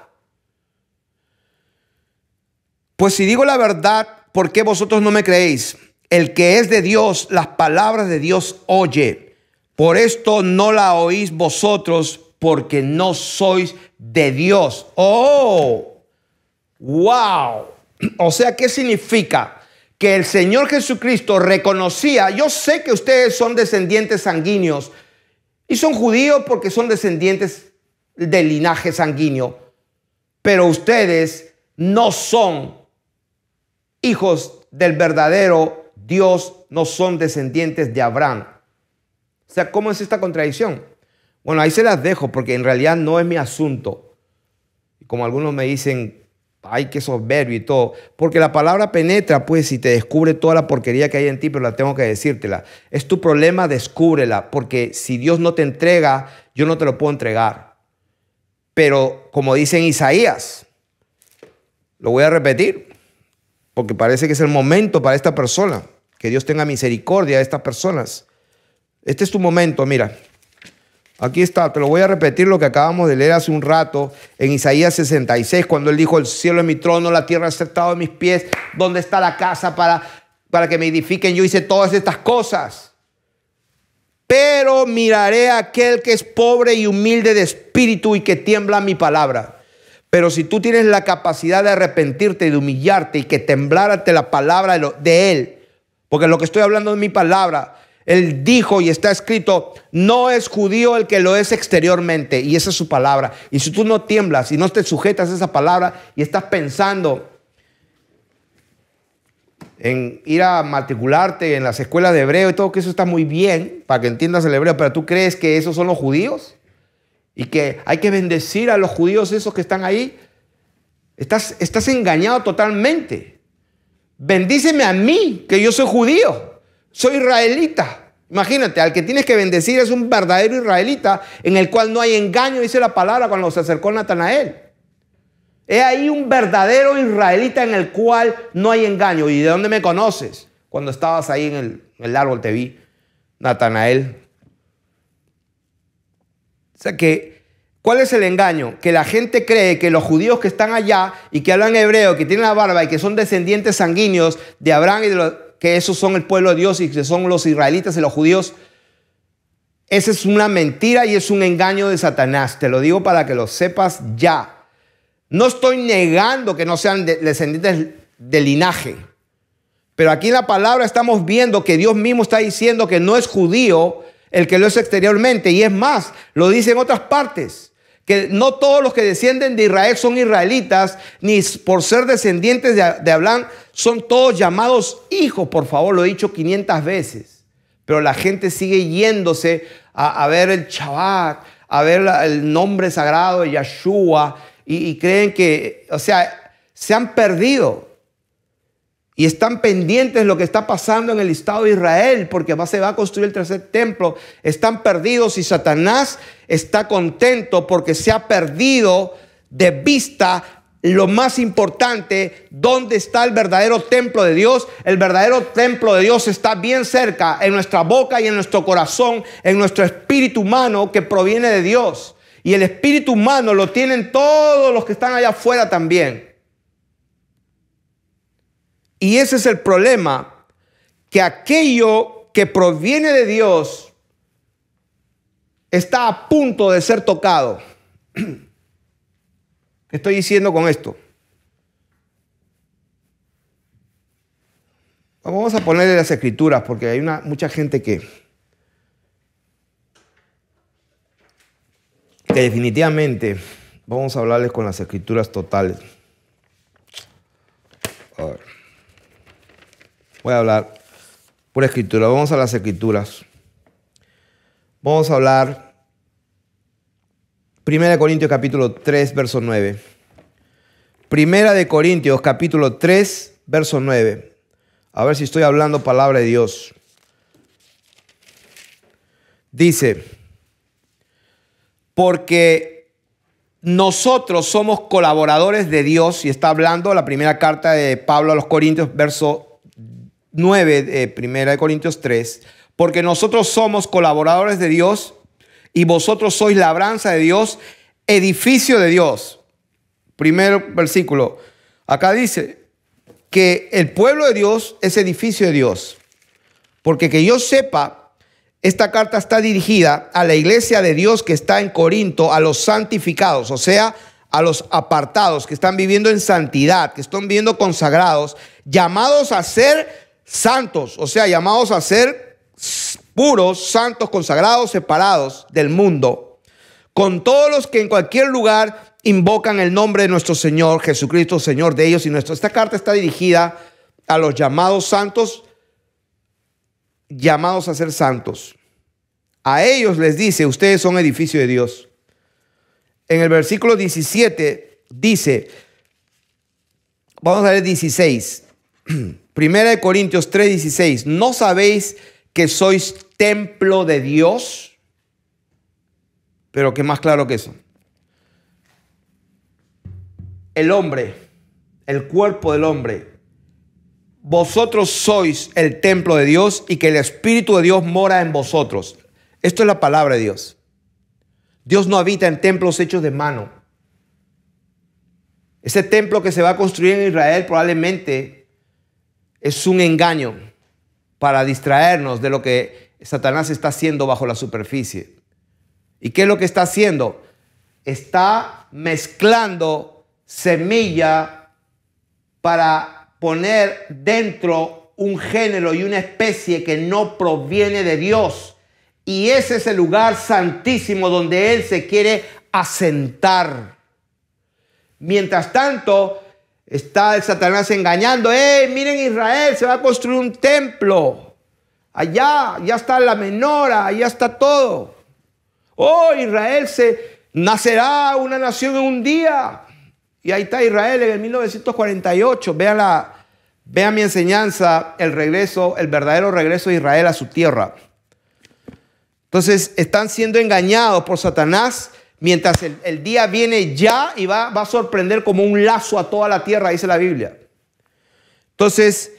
Pues si digo la verdad, ¿por qué vosotros no me creéis? El que es de Dios, las palabras de Dios oye. Por esto no la oís vosotros, porque no sois de Dios. ¡Oh! ¡Wow! O sea, ¿qué significa? Que el Señor Jesucristo reconocía, yo sé que ustedes son descendientes sanguíneos, y son judíos porque son descendientes del linaje sanguíneo. Pero ustedes no son hijos del verdadero Dios, no son descendientes de Abraham. O sea, ¿cómo es esta contradicción? Bueno, ahí se las dejo porque en realidad no es mi asunto. Y como algunos me dicen, ay, qué soberbio y todo. Porque la palabra penetra, pues, y te descubre toda la porquería que hay en ti, pero la tengo que decírtela. Es tu problema, descúbrela. Porque si Dios no te entrega, yo no te lo puedo entregar. Pero como dice en Isaías, lo voy a repetir, porque parece que es el momento para esta persona. Que Dios tenga misericordia de estas personas. Este es tu momento, mira. Aquí está, te lo voy a repetir lo que acabamos de leer hace un rato en Isaías 66, cuando él dijo, el cielo es mi trono, la tierra es estrado de mis pies. ¿Dónde está la casa para que me edifiquen? Yo hice todas estas cosas. Pero miraré a aquel que es pobre y humilde de espíritu y que tiembla a mi palabra. Pero si tú tienes la capacidad de arrepentirte, de humillarte y que temblar ante la palabra de él, porque lo que estoy hablando es mi palabra. Él dijo y está escrito, no es judío el que lo es exteriormente. Y esa es su palabra. Y si tú no tiemblas y no te sujetas a esa palabra y estás pensando en ir a matricularte en las escuelas de hebreo y todo, que eso está muy bien para que entiendas el hebreo, pero ¿tú crees que esos son los judíos? Y que hay que bendecir a los judíos esos que están ahí. Estás engañado totalmente. Bendíceme a mí, que yo soy judío, soy israelita. Imagínate, al que tienes que bendecir es un verdadero israelita en el cual no hay engaño, dice la palabra cuando se acercó Natanael. He ahí un verdadero israelita en el cual no hay engaño. ¿Y de dónde me conoces? Cuando estabas ahí en el árbol te vi, Natanael. O sea que, ¿cuál es el engaño? Que la gente cree que los judíos que están allá y que hablan hebreo, que tienen la barba y que son descendientes sanguíneos de Abraham y que esos son el pueblo de Dios y que son los israelitas y los judíos. Esa es una mentira y es un engaño de Satanás. Te lo digo para que lo sepas ya. No estoy negando que no sean descendientes de linaje. Pero aquí en la palabra estamos viendo que Dios mismo está diciendo que no es judío el que lo es exteriormente. Y es más, lo dice en otras partes. Que no todos los que descienden de Israel son israelitas, ni por ser descendientes de Abraham son todos llamados hijos. Por favor, lo he dicho 500 veces. Pero la gente sigue yéndose a ver el Shabbat, a ver el nombre sagrado de Yahshua. Y creen que, o sea, se han perdido. Y están pendientes de lo que está pasando en el Estado de Israel, porque se va a construir el tercer templo. Están perdidos y Satanás está contento porque se ha perdido de vista lo más importante, ¿dónde está el verdadero templo de Dios? El verdadero templo de Dios está bien cerca, en nuestra boca y en nuestro corazón, en nuestro espíritu humano que proviene de Dios. Y el espíritu humano lo tienen todos los que están allá afuera también. Y ese es el problema, que aquello que proviene de Dios está a punto de ser tocado. ¿Qué estoy diciendo con esto? Vamos a ponerle las escrituras porque hay mucha gente que definitivamente vamos a hablarles con las escrituras totales. A ver. Voy a hablar pura escritura. Vamos a las escrituras. Vamos a hablar 1 Corintios capítulo 3, verso 9. 1 Corintios capítulo 3, verso 9. A ver si estoy hablando palabra de Dios. Dice, porque nosotros somos colaboradores de Dios, y está hablando la primera carta de Pablo a los Corintios, verso 9 de 1 Corintios 3, porque nosotros somos colaboradores de Dios y vosotros sois labranza de Dios, edificio de Dios. Primer versículo. Acá dice que el pueblo de Dios es edificio de Dios. Porque que yo sepa, esta carta está dirigida a la iglesia de Dios que está en Corinto, a los santificados, o sea, a los apartados que están viviendo en santidad, que están viviendo consagrados, llamados a ser santos, o sea, llamados a ser puros, santos, consagrados, separados del mundo, con todos los que en cualquier lugar invocan el nombre de nuestro Señor Jesucristo, Señor de ellos y nuestro. Esta carta está dirigida a los llamados santos, llamados a ser santos. A ellos les dice, ustedes son edificio de Dios. En el versículo 17 dice, vamos a ver 16. 1 Corintios 3, 16. ¿No sabéis que sois templo de Dios? Pero qué más claro que eso. El hombre, el cuerpo del hombre, vosotros sois el templo de Dios y que el Espíritu de Dios mora en vosotros. Esto es la palabra de Dios. Dios no habita en templos hechos de mano. Ese templo que se va a construir en Israel probablemente es un engaño para distraernos de lo que Satanás está haciendo bajo la superficie. ¿Y qué es lo que está haciendo? Está mezclando semilla para poner dentro un género y una especie que no proviene de Dios. Y ese es el lugar santísimo donde Él se quiere asentar. Mientras tanto, Está el Satanás engañando. Miren, Israel, se va a construir un templo. Allá, ya está la menora, allá está todo. Israel nacerá una nación en un día. Y ahí está Israel en el 1948. Vean mi enseñanza, el verdadero regreso de Israel a su tierra. Entonces están siendo engañados por Satanás mientras el día viene ya y va a sorprender como un lazo a toda la tierra, dice la Biblia. Entonces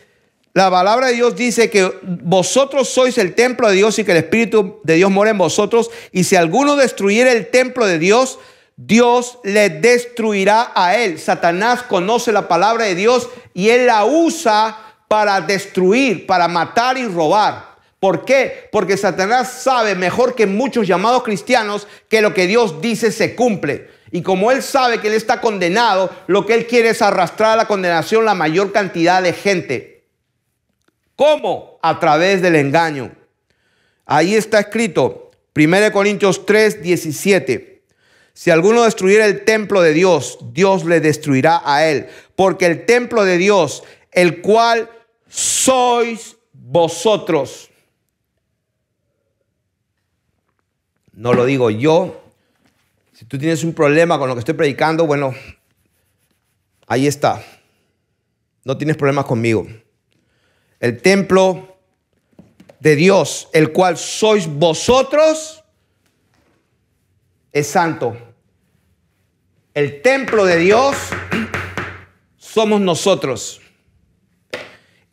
la palabra de Dios dice que vosotros sois el templo de Dios y que el Espíritu de Dios mora en vosotros. Y si alguno destruyera el templo de Dios, Dios le destruirá a él. Satanás conoce la palabra de Dios y él la usa para destruir, para matar y robar. ¿Por qué? Porque Satanás sabe mejor que muchos llamados cristianos que lo que Dios dice se cumple. Y como él sabe que él está condenado, lo que él quiere es arrastrar a la condenación la mayor cantidad de gente. ¿Cómo? A través del engaño. Ahí está escrito, 1 Corintios 3, 17. Si alguno destruyera el templo de Dios, Dios le destruirá a él. Porque el templo de Dios, el cual sois vosotros. No lo digo yo. Si tú tienes un problema con lo que estoy predicando, bueno, ahí está. No tienes problemas conmigo. El templo de Dios, el cual sois vosotros, es santo. El templo de Dios somos nosotros.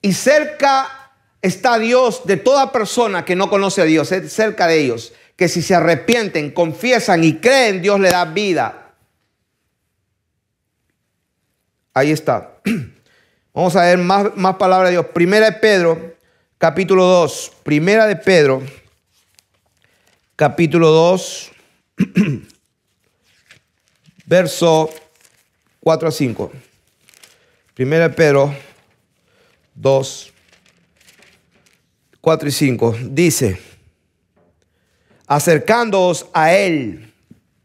Y cerca está Dios de toda persona que no conoce a Dios, es cerca de ellos. Que si se arrepienten, confiesan y creen, Dios le da vida. Ahí está. Vamos a ver más palabras de Dios. Primera de Pedro, capítulo 2. Primera de Pedro, capítulo 2, verso 4 a 5. Primera de Pedro 2, 4 y 5. Dice: acercándoos a él,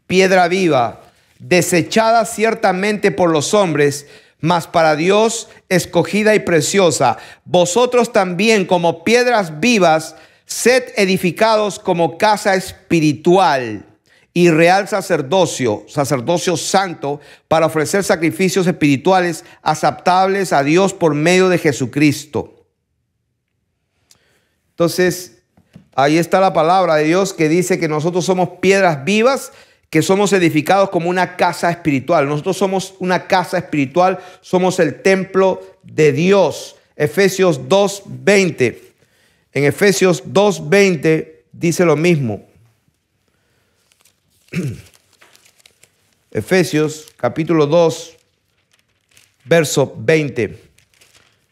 piedra viva, desechada ciertamente por los hombres, mas para Dios escogida y preciosa. Vosotros también, como piedras vivas, sed edificados como casa espiritual y real sacerdocio santo, para ofrecer sacrificios espirituales aceptables a Dios por medio de Jesucristo. Entonces, ahí está la palabra de Dios que dice que nosotros somos piedras vivas, que somos edificados como una casa espiritual. Nosotros somos una casa espiritual, somos el templo de Dios. Efesios 2:20. En Efesios 2:20 dice lo mismo. Efesios capítulo 2, verso 20.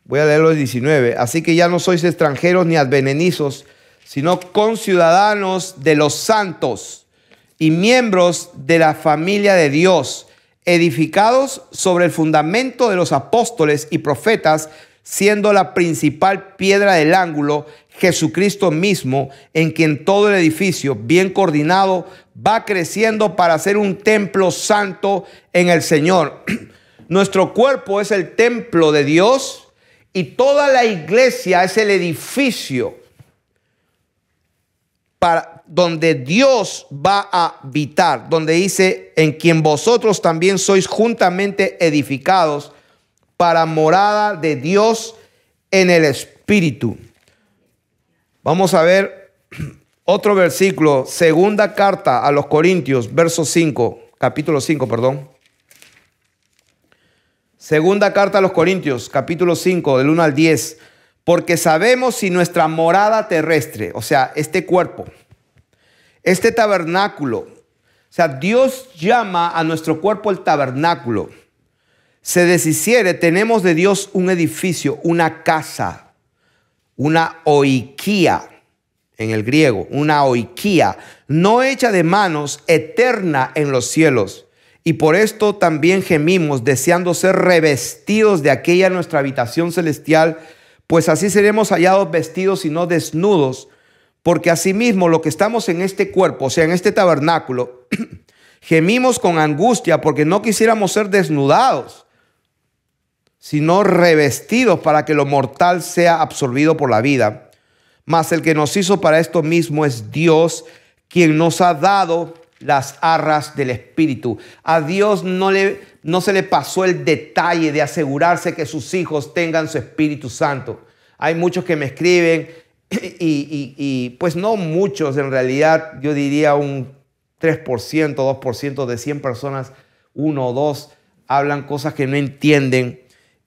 Voy a leerlo el 19. Así que ya no sois extranjeros ni advenedizos, sino conciudadanos de los santos y miembros de la familia de Dios, edificados sobre el fundamento de los apóstoles y profetas, siendo la principal piedra del ángulo Jesucristo mismo, en quien todo el edificio, bien coordinado, va creciendo para ser un templo santo en el Señor. Nuestro cuerpo es el templo de Dios y toda la iglesia es el edificio para donde Dios va a habitar, donde dice: en quien vosotros también sois juntamente edificados para morada de Dios en el Espíritu. Vamos a ver otro versículo, segunda carta a los Corintios, capítulo 5, perdón. Segunda carta a los Corintios, capítulo 5, del 1 al 10. Porque sabemos si nuestra morada terrestre, o sea, este cuerpo, este tabernáculo, o sea, Dios llama a nuestro cuerpo el tabernáculo, se deshiciere, tenemos de Dios un edificio, una casa, una oikía en el griego, una oikía, no hecha de manos, eterna en los cielos. Y por esto también gemimos, deseando ser revestidos de aquella nuestra habitación celestial, pues así seremos hallados vestidos y no desnudos, porque asimismo lo que estamos en este cuerpo, o sea, en este tabernáculo, gemimos con angustia porque no quisiéramos ser desnudados, sino revestidos para que lo mortal sea absorbido por la vida. Mas el que nos hizo para esto mismo es Dios, quien nos ha dado las arras del Espíritu. A Dios no se le pasó el detalle de asegurarse que sus hijos tengan su Espíritu Santo. Hay muchos que me escriben y pues no muchos, en realidad yo diría un 3%, 2% de 100 personas, 1 o 2, hablan cosas que no entienden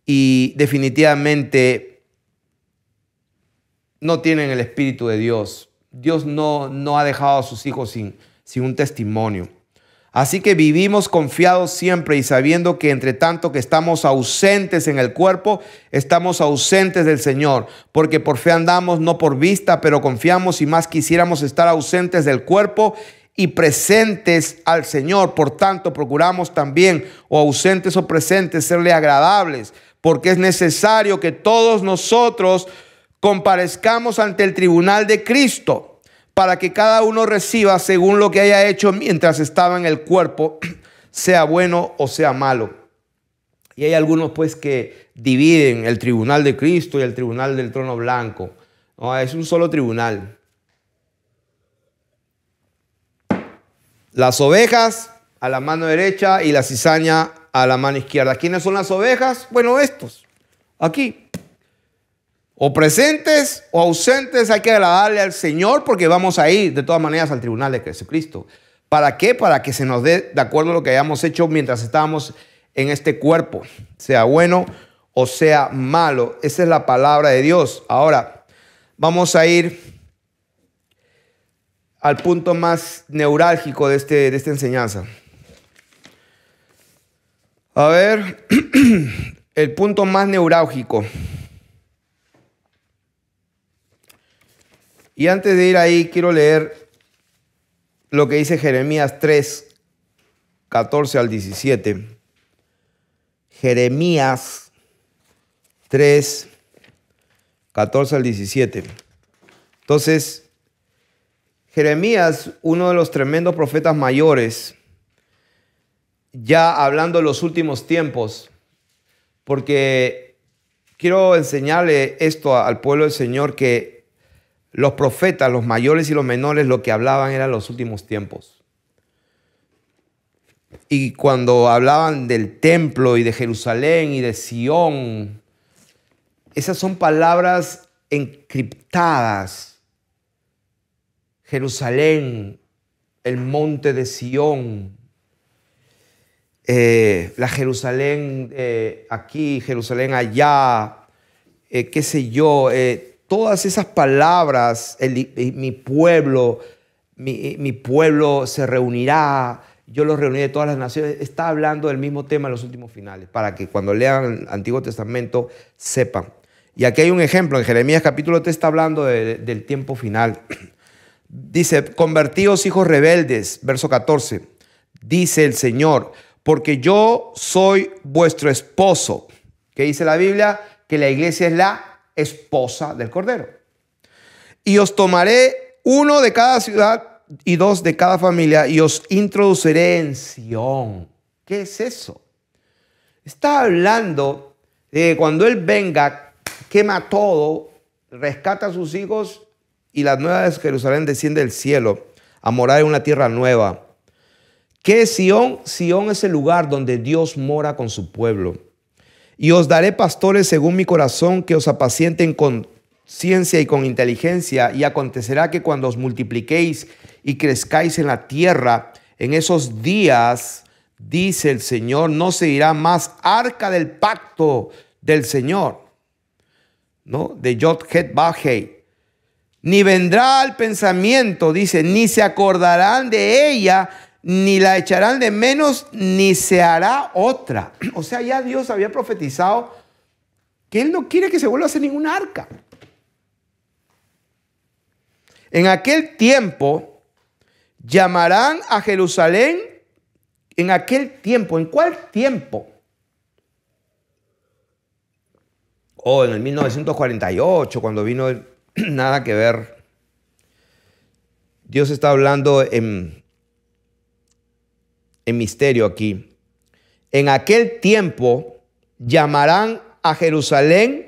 y definitivamente no tienen el Espíritu de Dios. Dios no ha dejado a sus hijos sin un testimonio. Así que vivimos confiados siempre y sabiendo que entre tanto que estamos ausentes en el cuerpo, estamos ausentes del Señor. Porque por fe andamos, no por vista, pero confiamos y más quisiéramos estar ausentes del cuerpo y presentes al Señor. Por tanto, procuramos también, o ausentes o presentes, serle agradables, porque es necesario que todos nosotros comparezcamos ante el tribunal de Cristo, para que cada uno reciba según lo que haya hecho mientras estaba en el cuerpo, sea bueno o sea malo. Y hay algunos pues que dividen el tribunal de Cristo y el tribunal del trono blanco. No, es un solo tribunal. Las ovejas a la mano derecha y la cizaña a la mano izquierda. ¿Quiénes son las ovejas? Bueno, estos, aquí. O presentes o ausentes, hay que agradarle al Señor porque vamos a ir de todas maneras al tribunal de Jesucristo. ¿Para qué? Para que se nos dé de acuerdo a lo que hayamos hecho mientras estábamos en este cuerpo, sea bueno o sea malo. Esa es la palabra de Dios. Ahora, vamos a ir al punto más neurálgico de esta enseñanza. A ver, el punto más neurálgico. Y antes de ir ahí, quiero leer lo que dice Jeremías 3, 14 al 17. Jeremías 3, 14 al 17. Entonces, Jeremías, uno de los tremendos profetas mayores, ya hablando de los últimos tiempos, porque quiero enseñarle esto al pueblo del Señor, que los profetas, los mayores y los menores, lo que hablaban eran los últimos tiempos. Y cuando hablaban del templo y de Jerusalén y de Sión, esas son palabras encriptadas. Jerusalén, el monte de Sión, la Jerusalén aquí, Jerusalén allá, qué sé yo, todas esas palabras, mi pueblo se reunirá, yo los reuniré de todas las naciones, está hablando del mismo tema en los últimos finales, para que cuando lean el Antiguo Testamento sepan. Y aquí hay un ejemplo, en Jeremías capítulo 3 está hablando del tiempo final. Dice, convertíos hijos rebeldes, verso 14, dice el Señor, porque yo soy vuestro esposo. ¿Qué dice la Biblia? Que la iglesia es la esposa del Cordero. Y os tomaré uno de cada ciudad y dos de cada familia y os introduciré en Sión. ¿Qué es eso? Está hablando de cuando Él venga, quema todo, rescata a sus hijos y la nueva de Jerusalén desciende del cielo a morar en una tierra nueva. ¿Qué es Sión? Sión es el lugar donde Dios mora con su pueblo. Y os daré pastores según mi corazón que os apacienten con ciencia y con inteligencia. Y acontecerá que cuando os multipliquéis y crezcáis en la tierra, en esos días, dice el Señor, no se irá más arca del pacto del Señor, ¿no? De Yod-Het-Vah-Hei. Ni vendrá al pensamiento, dice, ni se acordarán de ella, ni la echarán de menos, ni se hará otra. O sea, ya Dios había profetizado que Él no quiere que se vuelva a hacer ninguna arca. En aquel tiempo llamarán a Jerusalén, en aquel tiempo, ¿en cuál tiempo? En el 1948, cuando vino nada que ver. Dios está hablando en misterio aquí. En aquel tiempo llamarán a Jerusalén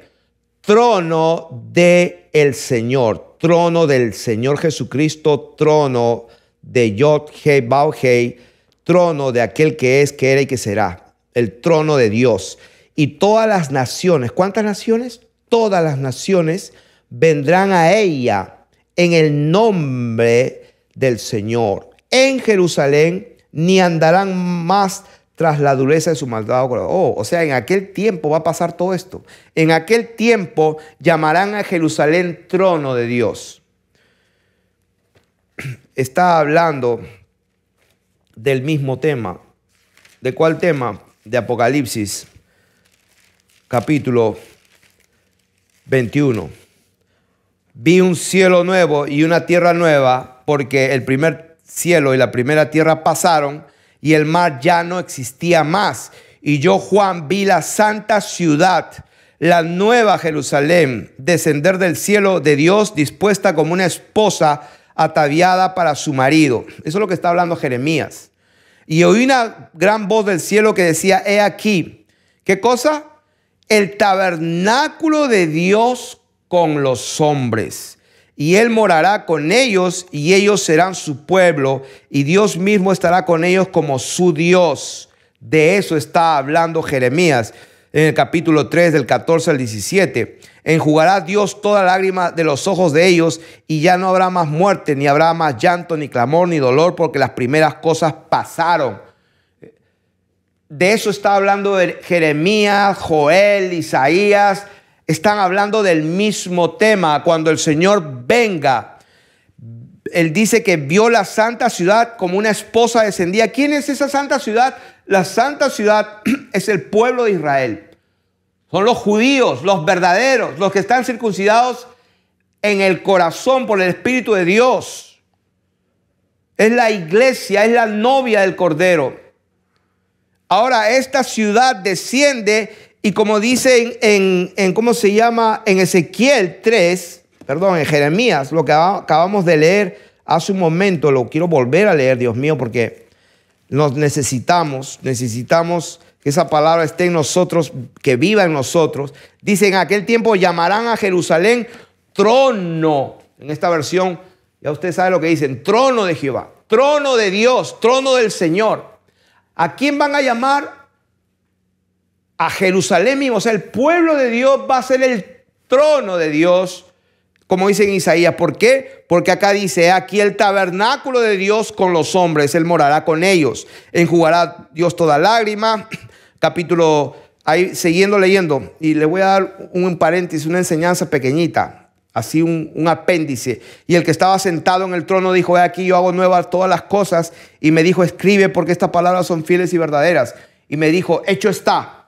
trono del Señor, trono del Señor Jesucristo, trono de Yod-Heh-Vav-Heh, trono de aquel que es, que era y que será, el trono de Dios. Y todas las naciones, ¿cuántas naciones? Todas las naciones vendrán a ella en el nombre del Señor. En Jerusalén ni andarán más tras la dureza de su malvado corazón. O sea, en aquel tiempo va a pasar todo esto. En aquel tiempo llamarán a Jerusalén trono de Dios. Está hablando del mismo tema. ¿De cuál tema? De Apocalipsis, capítulo 21. Vi un cielo nuevo y una tierra nueva, porque el primer cielo y la primera tierra pasaron y el mar ya no existía más. Y yo, Juan, vi la santa ciudad, la nueva Jerusalén, descender del cielo de Dios, dispuesta como una esposa ataviada para su marido. Eso es lo que está hablando Jeremías. Y oí una gran voz del cielo que decía, he aquí, ¿qué cosa? El tabernáculo de Dios con los hombres. Y él morará con ellos y ellos serán su pueblo y Dios mismo estará con ellos como su Dios. De eso está hablando Jeremías en el capítulo 3 del 14 al 17. Enjugará Dios toda lágrima de los ojos de ellos y ya no habrá más muerte, ni habrá más llanto, ni clamor, ni dolor, porque las primeras cosas pasaron. De eso está hablando Jeremías, Joel, Isaías. Están hablando del mismo tema. Cuando el Señor venga, Él dice que vio la santa ciudad como una esposa descendía. ¿Quién es esa santa ciudad? La santa ciudad es el pueblo de Israel. Son los judíos, los verdaderos, los que están circuncidados en el corazón por el Espíritu de Dios. Es la iglesia, es la novia del Cordero. Ahora esta ciudad desciende y como dice en Ezequiel 3, perdón, en Jeremías, lo que acabamos de leer hace un momento, lo quiero volver a leer, Dios mío, porque nos necesitamos que esa palabra esté en nosotros, que viva en nosotros. Dice, en aquel tiempo llamarán a Jerusalén trono. En esta versión, ya usted sabe lo que dicen, trono de Jehová, trono de Dios, trono del Señor. ¿A quién van a llamar? A Jerusalén mismo. O sea, el pueblo de Dios va a ser el trono de Dios, como dice en Isaías. ¿Por qué? Porque acá dice, aquí el tabernáculo de Dios con los hombres, Él morará con ellos. Enjugará Dios toda lágrima. Capítulo, ahí siguiendo leyendo, y le voy a dar un paréntesis, una enseñanza pequeñita, así un apéndice. Y el que estaba sentado en el trono dijo, he aquí yo hago nuevas todas las cosas. Y me dijo, escribe porque estas palabras son fieles y verdaderas. Y me dijo, hecho está.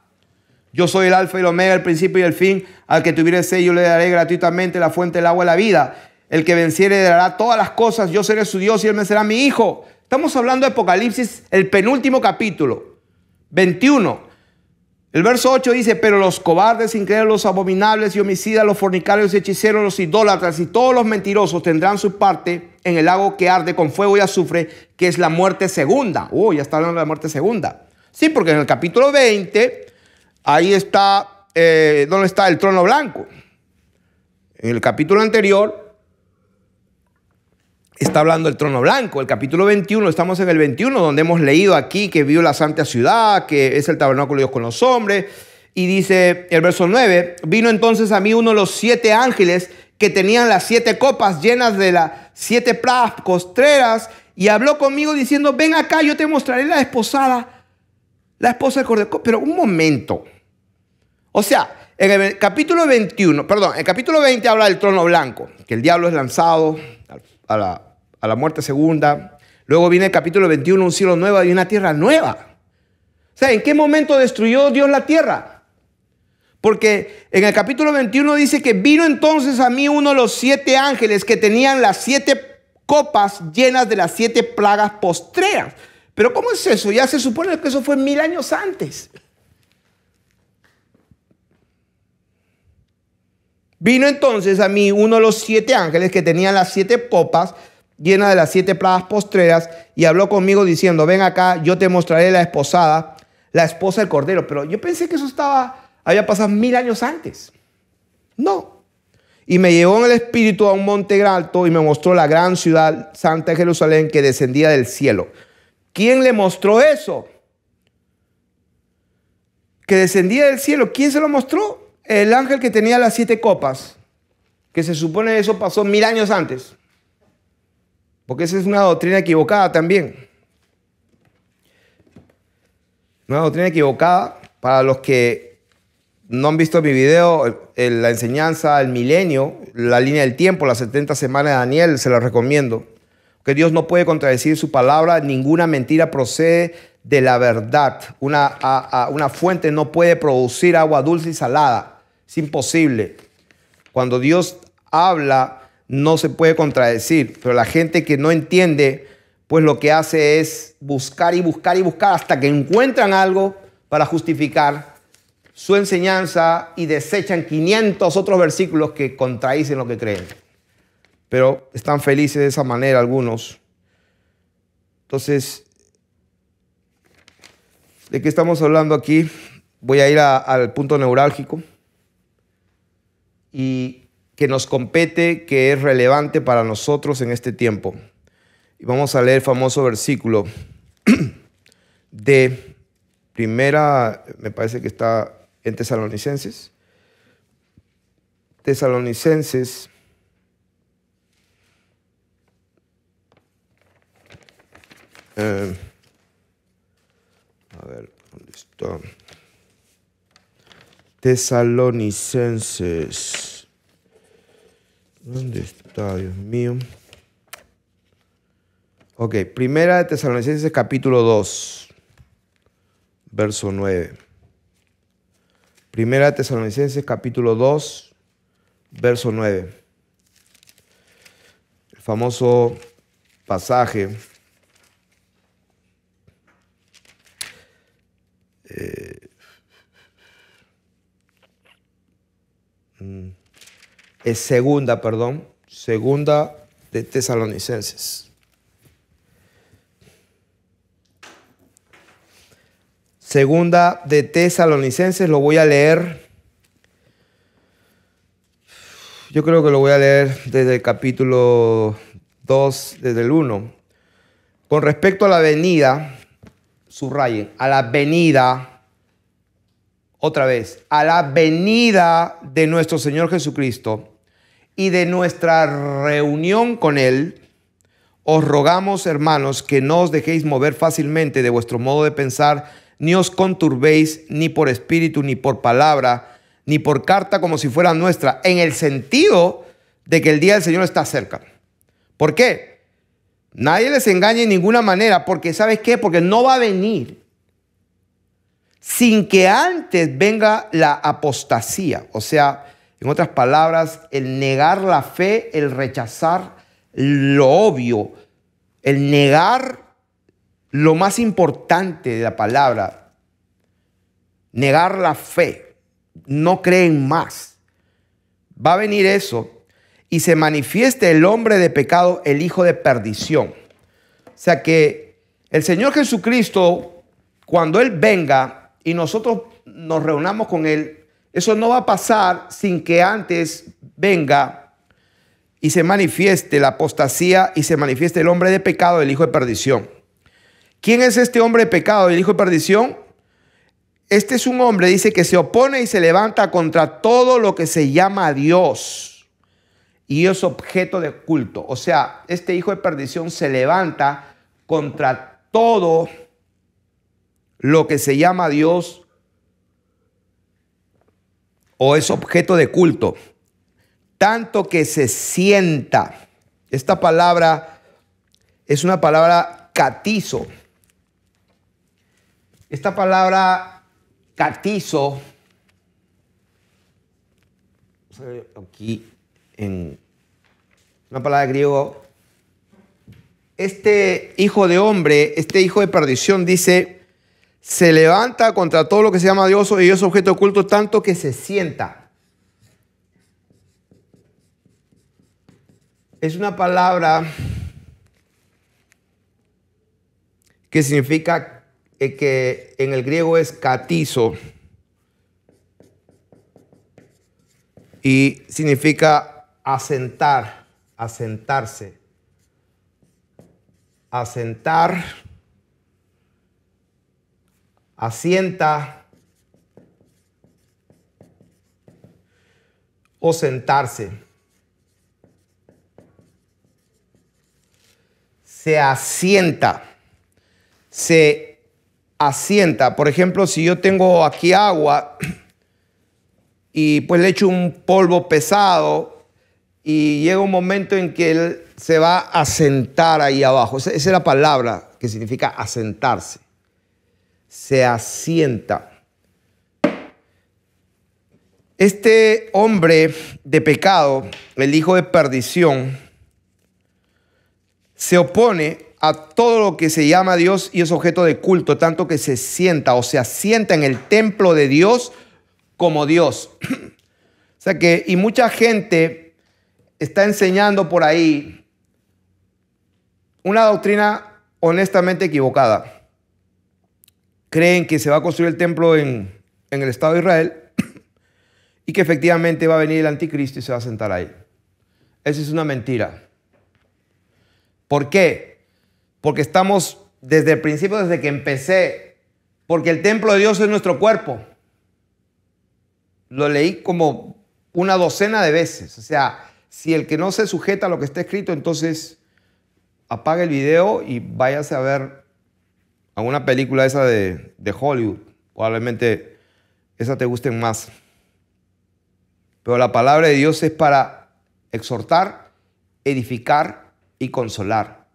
Yo soy el alfa y el omega, el principio y el fin. Al que tuviere sed yo le daré gratuitamente la fuente del agua de la vida. El que venciere dará todas las cosas. Yo seré su Dios y él me será mi hijo. Estamos hablando de Apocalipsis, el penúltimo capítulo, 21. El verso 8 dice, pero los cobardes, incrédulos, los abominables y homicidas, los fornicarios y hechiceros, los idólatras y todos los mentirosos tendrán su parte en el lago que arde con fuego y azufre, que es la muerte segunda. Ya está hablando de la muerte segunda. Sí, porque en el capítulo 20, ahí está, ¿dónde está el trono blanco? En el capítulo anterior está hablando del trono blanco. El capítulo 21, estamos en el 21, donde hemos leído aquí que vio la santa ciudad, que es el tabernáculo de Dios con los hombres. Y dice el verso 9, vino entonces a mí uno de los 7 ángeles que tenían las 7 copas llenas de las 7 plagas postreras, y habló conmigo diciendo, ven acá, yo te mostraré la esposa del Cordero. Pero un momento. O sea, en el capítulo 21, perdón, el capítulo 20 habla del trono blanco, que el diablo es lanzado a la muerte segunda. Luego viene el capítulo 21, un cielo nuevo y una tierra nueva. O sea, ¿en qué momento destruyó Dios la tierra? Porque en el capítulo 21 dice que vino entonces a mí uno de los 7 ángeles que tenían las 7 copas llenas de las 7 plagas postreras. Pero ¿cómo es eso? Ya se supone que eso fue 1000 años antes. Vino entonces a mí uno de los 7 ángeles que tenían las 7 copas llenas de las 7 plagas postreras, y habló conmigo diciendo, ven acá, yo te mostraré la esposada, la esposa del Cordero. Pero yo pensé que eso había pasado 1000 años antes. No. Y me llevó en el espíritu a un monte alto y me mostró la gran ciudad santa de Jerusalén que descendía del cielo. ¿Quién le mostró eso? Que descendía del cielo. ¿Quién se lo mostró? El ángel que tenía las 7 copas. Que se supone que eso pasó 1000 años antes. Porque esa es una doctrina equivocada también. Una doctrina equivocada para los que no han visto mi video, la enseñanza, el milenio, la línea del tiempo, las 70 semanas de Daniel, se las recomiendo. Que Dios no puede contradecir su palabra, ninguna mentira procede de la verdad. Una fuente no puede producir agua dulce y salada. Es imposible. Cuando Dios habla, no se puede contradecir. Pero la gente que no entiende, pues lo que hace es buscar y buscar y buscar hasta que encuentran algo para justificar su enseñanza y desechan 500 otros versículos que contradicen lo que creen. Pero están felices de esa manera algunos. Entonces, ¿de qué estamos hablando aquí? Voy a ir al punto neurálgico y que nos compete, que es relevante para nosotros en este tiempo. Y vamos a leer el famoso versículo de primera, me parece que está en Tesalonicenses. Tesalonicenses. A ver, ¿dónde está? Tesalonicenses. ¿Dónde está, Dios mío? Ok, primera de Tesalonicenses capítulo 2, verso 9. Primera de Tesalonicenses capítulo 2, verso 9. El famoso pasaje es segunda de Tesalonicenses. Segunda de Tesalonicenses, lo voy a leer. Yo creo que lo voy a leer desde el capítulo 2, desde el 1. Con respecto a la venida, subrayen, a la venida, otra vez, a la venida de nuestro Señor Jesucristo y de nuestra reunión con Él, os rogamos, hermanos, que no os dejéis mover fácilmente de vuestro modo de pensar, ni os conturbéis ni por espíritu, ni por palabra, ni por carta como si fuera nuestra, en el sentido de que el día del Señor está cerca. ¿Por qué? Nadie les engañe en ninguna manera, porque ¿sabes qué? Porque no va a venir sin que antes venga la apostasía. O sea, en otras palabras, el negar la fe, el rechazar lo obvio, el negar lo más importante de la palabra, negar la fe, no creen más. Va a venir eso y se manifieste el hombre de pecado, el hijo de perdición. O sea que el Señor Jesucristo, cuando Él venga y nosotros nos reunamos con Él, eso no va a pasar sin que antes venga y se manifieste la apostasía y se manifieste el hombre de pecado, el hijo de perdición. ¿Quién es este hombre de pecado, el hijo de perdición? Este es un hombre, dice, que se opone y se levanta contra todo lo que se llama Dios y es objeto de culto. O sea, este hijo de perdición se levanta contra todo lo que se llama Dios o es objeto de culto, tanto que se sienta. Esta palabra es una palabra catizo. Esta palabra catizo, aquí en una palabra griego, este hijo de hombre, este hijo de perdición dice, se levanta contra todo lo que se llama Dios y es objeto de culto, tanto que se sienta. Es una palabra que significa que en el griego es katizo y significa asentar, asentarse, asentar, asienta o sentarse. Se asienta, se asienta. Por ejemplo, si yo tengo aquí agua y pues le echo un polvo pesado y llega un momento en que él se va a asentar ahí abajo. Esa es la palabra que significa asentarse. Se asienta. Este hombre de pecado, el hijo de perdición, se opone a todo lo que se llama Dios y es objeto de culto, tanto que se sienta o se asienta en el templo de Dios como Dios. O sea que, y mucha gente está enseñando por ahí una doctrina honestamente equivocada. Creen que se va a construir el templo en el Estado de Israel y que efectivamente va a venir el anticristo y se va a sentar ahí. Esa es una mentira. ¿Por qué? Porque estamos desde el principio, desde que empecé, porque el templo de Dios es nuestro cuerpo. Lo leí como una docena de veces. O sea, si el que no se sujeta a lo que está escrito, entonces apague el video y váyase a ver alguna película esa de Hollywood. Probablemente esa te guste más. Pero la palabra de Dios es para exhortar, edificar y consolar.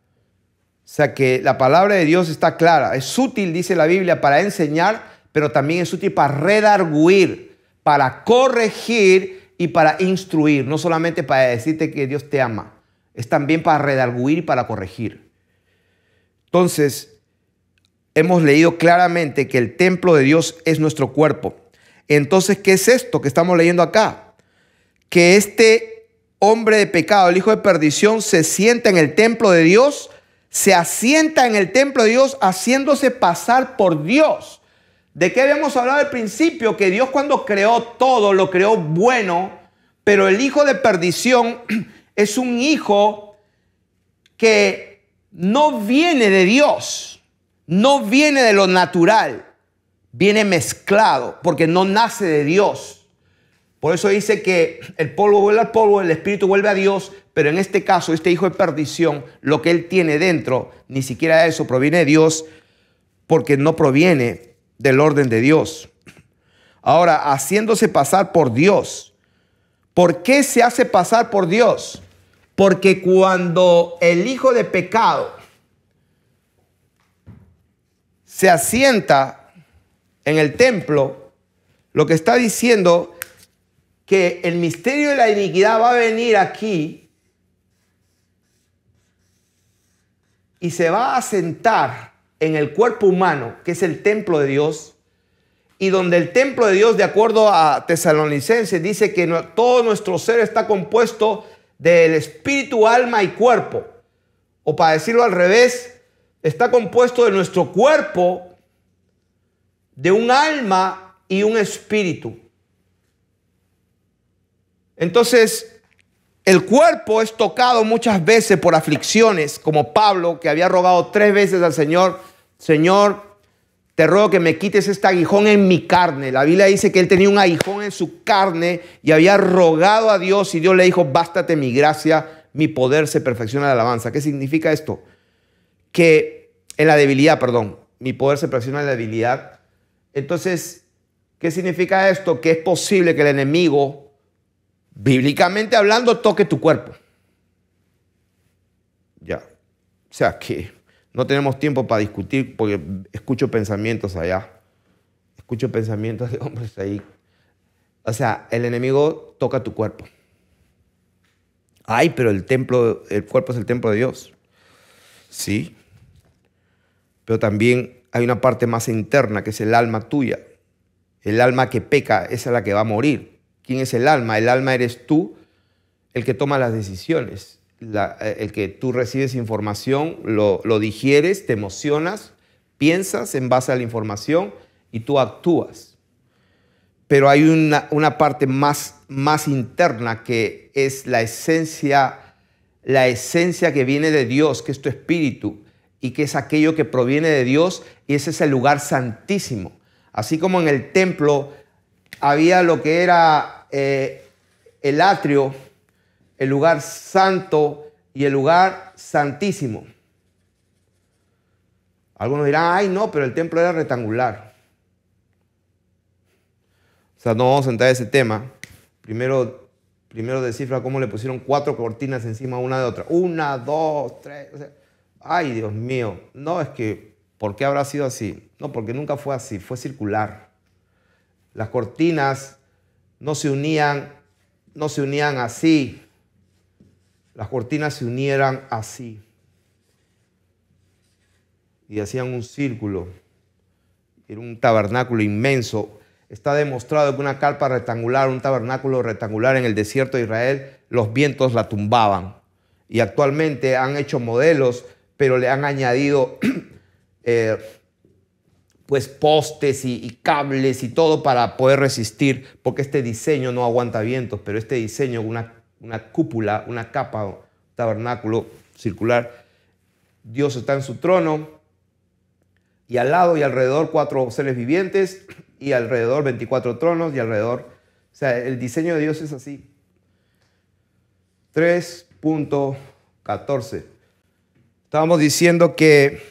O sea que la palabra de Dios está clara. Es útil, dice la Biblia, para enseñar, pero también es útil para redarguir, para corregir y para instruir. No solamente para decirte que Dios te ama, es también para redarguir y para corregir. Entonces, hemos leído claramente que el templo de Dios es nuestro cuerpo. Entonces, ¿qué es esto que estamos leyendo acá? Que este hombre de pecado, el hijo de perdición, se sienta en el templo de Dios, se asienta en el templo de Dios haciéndose pasar por Dios. ¿De qué habíamos hablado al principio? Que Dios cuando creó todo, lo creó bueno, pero el hijo de perdición es un hijo que no viene de Dios, no viene de lo natural, viene mezclado porque no nace de Dios. Por eso dice que el polvo vuelve al polvo, el espíritu vuelve a Dios, pero en este caso, este hijo de perdición, lo que él tiene dentro, ni siquiera eso proviene de Dios, porque no proviene del orden de Dios. Ahora, haciéndose pasar por Dios. ¿Por qué se hace pasar por Dios? Porque cuando el hijo de pecado se asienta en el templo, lo que está diciendo que el misterio de la iniquidad va a venir aquí y se va a sentar en el cuerpo humano, que es el templo de Dios, y donde el templo de Dios, de acuerdo a Tesalonicenses, dice que todo nuestro ser está compuesto del espíritu, alma y cuerpo. O para decirlo al revés, está compuesto de nuestro cuerpo, de un alma y un espíritu. Entonces, el cuerpo es tocado muchas veces por aflicciones, como Pablo, que había rogado 3 veces al Señor: Señor, te ruego que me quites este aguijón en mi carne. La Biblia dice que él tenía un aguijón en su carne y había rogado a Dios y Dios le dijo: bástate mi gracia, mi poder se perfecciona en la alabanza. ¿Qué significa esto? Que en la debilidad, mi poder se perfecciona en la debilidad. Entonces, ¿qué significa esto? Que es posible que el enemigo, bíblicamente hablando, toque tu cuerpo. Ya. O sea que no tenemos tiempo para discutir porque escucho pensamientos allá. Escucho pensamientos de hombres ahí. O sea, el enemigo toca tu cuerpo. Ay, pero el cuerpo es el templo de Dios. Sí. Pero también hay una parte más interna que es el alma tuya. El alma que peca, esa es la que va a morir. ¿Quién es el alma? El alma eres tú, el que toma las decisiones, el que tú recibes información, lo digieres, te emocionas, piensas en base a la información y tú actúas. Pero hay una parte más interna que es la esencia que viene de Dios, que es tu espíritu y que es aquello que proviene de Dios, y ese es el lugar santísimo. Así como en el templo había lo que era el atrio, el lugar santo y el lugar santísimo. Algunos dirán, ay no, pero el templo era rectangular. O sea, no vamos a entrar en ese tema. Primero descifra cómo le pusieron 4 cortinas encima una de otra. 1, 2, 3. O sea, ay, Dios mío. No, es que, ¿por qué habrá sido así? No, porque nunca fue así, fue circular. Las cortinas no se unían así. Las cortinas se unieran así. Y hacían un círculo. Era un tabernáculo inmenso. Está demostrado que una carpa rectangular, un tabernáculo rectangular en el desierto de Israel, los vientos la tumbaban. Y actualmente han hecho modelos, pero le han añadido pues postes y cables y todo para poder resistir, porque este diseño no aguanta vientos, pero este diseño, una cúpula, una capa, un tabernáculo circular, Dios está en su trono y al lado y alrededor 4 seres vivientes y alrededor 24 tronos y alrededor, o sea, el diseño de Dios es así. 3.14. Estábamos diciendo que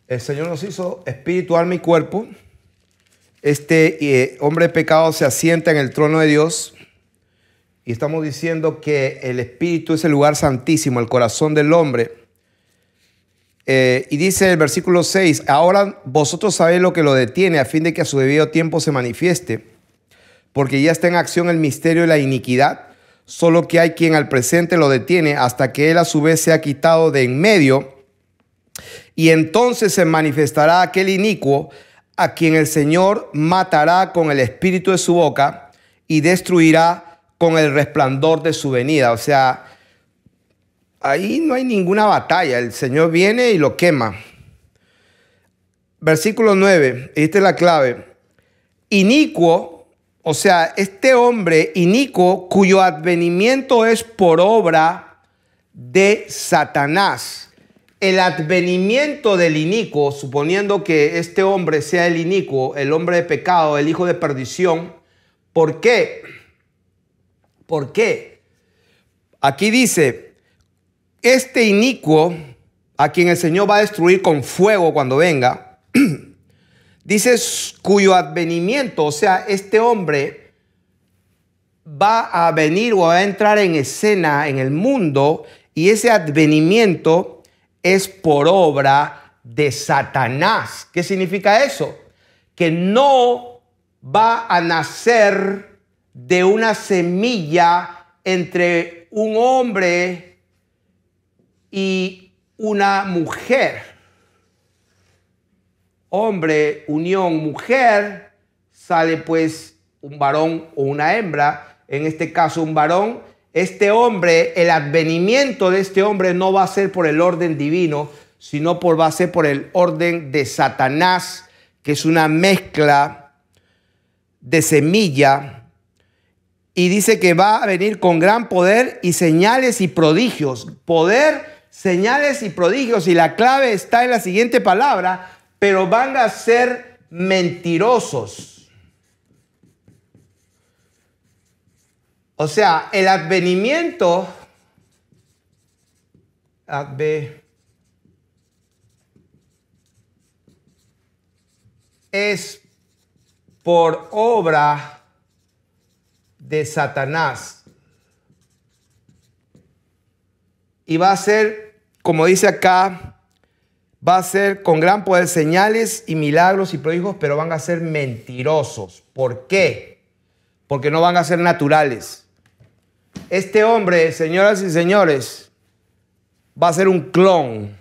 el Señor nos hizo espíritu, alma y cuerpo. Este hombre de pecado se asienta en el trono de Dios. Y estamos diciendo que el espíritu es el lugar santísimo, el corazón del hombre. Y dice el versículo 6, ahora vosotros sabéis lo que lo detiene, a fin de que a su debido tiempo se manifieste, porque ya está en acción el misterio de la iniquidad, solo que hay quien al presente lo detiene hasta que él a su vez sea quitado de en medio, y entonces se manifestará aquel inicuo a quien el Señor matará con el espíritu de su boca y destruirá con el resplandor de su venida. O sea, ahí no hay ninguna batalla. El Señor viene y lo quema. Versículo 9, esta es la clave. Inicuo, o sea, este hombre inicuo cuyo advenimiento es por obra de Satanás. El advenimiento del inicuo, suponiendo que este hombre sea el inicuo, el hombre de pecado, el hijo de perdición. ¿Por qué? ¿Por qué? Aquí dice, este inicuo, a quien el Señor va a destruir con fuego cuando venga, dice cuyo advenimiento, o sea, este hombre va a venir o va a entrar en escena en el mundo, y ese advenimiento es por obra de Satanás. ¿Qué significa eso? Que no va a nacer de una semilla entre un hombre y una mujer. Hombre, unión, mujer, sale pues un varón o una hembra, en este caso un varón. Este hombre, el advenimiento de este hombre no va a ser por el orden divino, sino va a ser por el orden de Satanás, que es una mezcla de semilla. Y dice que va a venir con gran poder y señales y prodigios. Poder, señales y prodigios. Y la clave está en la siguiente palabra, pero van a ser mentirosos. O sea, el advenimiento es por obra de Satanás. Y va a ser, como dice acá, va a ser con gran poder señales y milagros y prodigios, pero van a ser mentirosos. ¿Por qué? Porque no van a ser naturales. Este hombre, señoras y señores, va a ser un clon.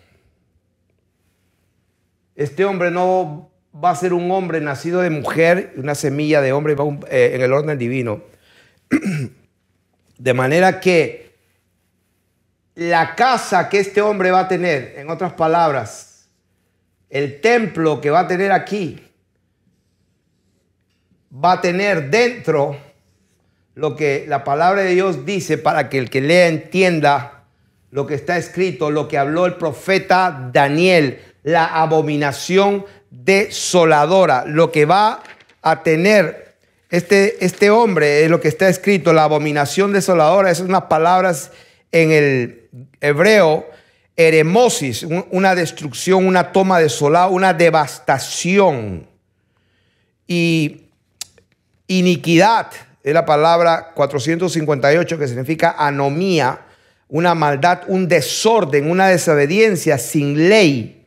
Este hombre no va a ser un hombre nacido de mujer, una semilla de hombre en el orden divino. De manera que la casa que este hombre va a tener, en otras palabras, el templo que va a tener aquí, va a tener dentro lo que la palabra de Dios dice, para que el que lea entienda lo que está escrito, lo que habló el profeta Daniel, la abominación desoladora, lo que va a tener este hombre, es lo que está escrito, la abominación desoladora. Esas son unas palabras en el hebreo, eremosis, una destrucción, una toma desolada, una devastación. Y iniquidad es la palabra 458, que significa anomía, una maldad, un desorden, una desobediencia sin ley.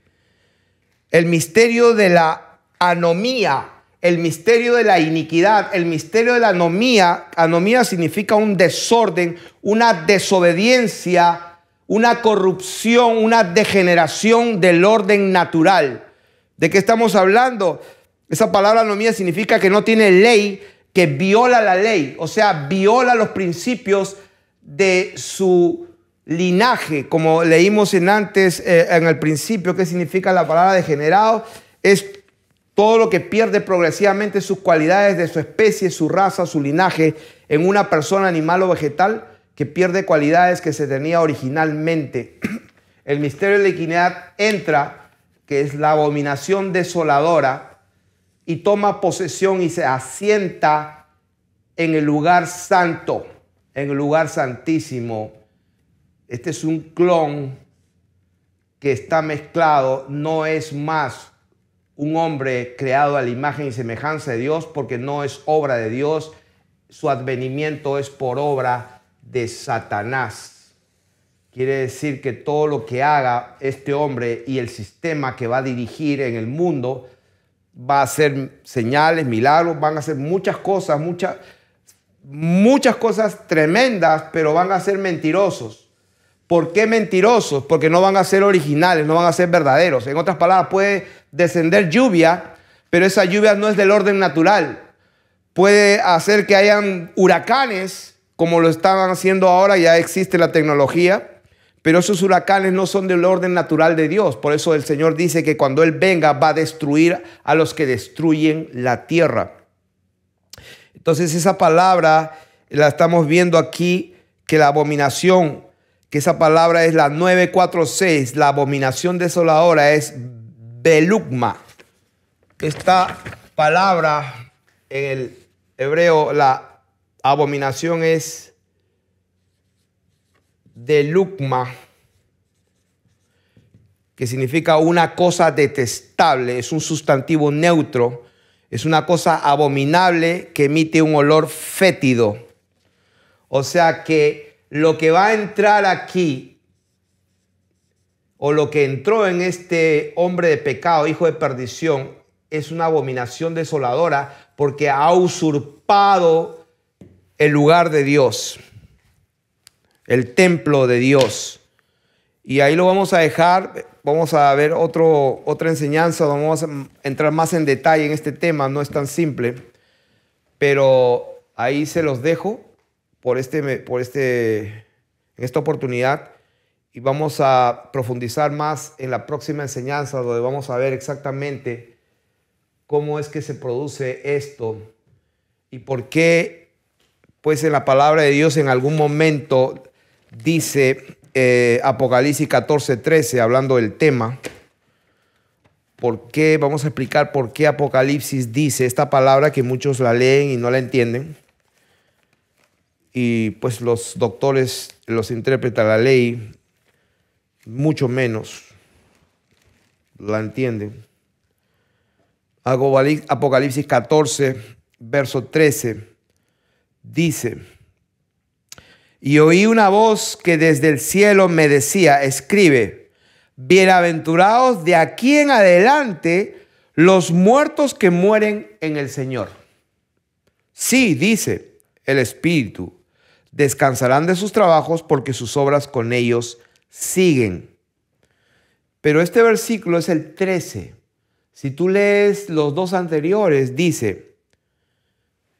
El misterio de la anomía, el misterio de la iniquidad, el misterio de la anomía. Anomía significa un desorden, una desobediencia, una corrupción, una degeneración del orden natural. ¿De qué estamos hablando? Esa palabra anomía significa que no tiene ley, que viola la ley, o sea, viola los principios de su linaje, como leímos en el principio. ¿Qué significa la palabra degenerado? Es todo lo que pierde progresivamente sus cualidades de su especie, su raza, su linaje, en una persona, animal o vegetal, que pierde cualidades que se tenía originalmente. El misterio de la iniquidad entra, que es la abominación desoladora, y toma posesión y se asienta en el lugar santo, en el lugar santísimo. Este es un clon que está mezclado, no es más un hombre creado a la imagen y semejanza de Dios, porque no es obra de Dios. Su advenimiento es por obra de Satanás. Quiere decir que todo lo que haga este hombre y el sistema que va a dirigir en el mundo va a hacer señales, milagros, van a hacer muchas cosas tremendas, pero van a ser mentirosos. ¿Por qué mentirosos? Porque no van a ser originales, no van a ser verdaderos. En otras palabras, puede descender lluvia, pero esa lluvia no es del orden natural. Puede hacer que hayan huracanes, como lo estaban haciendo ahora, ya existe la tecnología, pero esos huracanes no son del orden natural de Dios. Por eso el Señor dice que cuando Él venga va a destruir a los que destruyen la tierra. Entonces esa palabra la estamos viendo aquí, que la abominación, que esa palabra es la 946, la abominación desoladora es belugma. Esta palabra en el hebreo, la abominación es belugma, que significa una cosa detestable, es un sustantivo neutro, es una cosa abominable que emite un olor fétido. O sea que lo que va a entrar aquí, o lo que entró en este hombre de pecado, hijo de perdición, es una abominación desoladora, porque ha usurpado el lugar de Dios, el templo de Dios. Y ahí lo vamos a dejar. Vamos a ver otra enseñanza, vamos a entrar más en detalle en este tema, no es tan simple, pero ahí se los dejo en esta oportunidad, y vamos a profundizar más en la próxima enseñanza, donde vamos a ver exactamente cómo es que se produce esto y por qué, pues, en la palabra de Dios en algún momento dice Apocalipsis 14:13, hablando del tema. ¿Por qué? Vamos a explicar por qué Apocalipsis dice esta palabra, que muchos la leen y no la entienden. Y pues los doctores, los intérpretes de la ley, mucho menos la entienden. Apocalipsis 14, verso 13, dice: y oí una voz que desde el cielo me decía, escribe, bienaventurados de aquí en adelante los muertos que mueren en el Señor. Sí, dice el Espíritu, descansarán de sus trabajos, porque sus obras con ellos siguen. Pero este versículo es el 13. Si tú lees los dos anteriores, dice: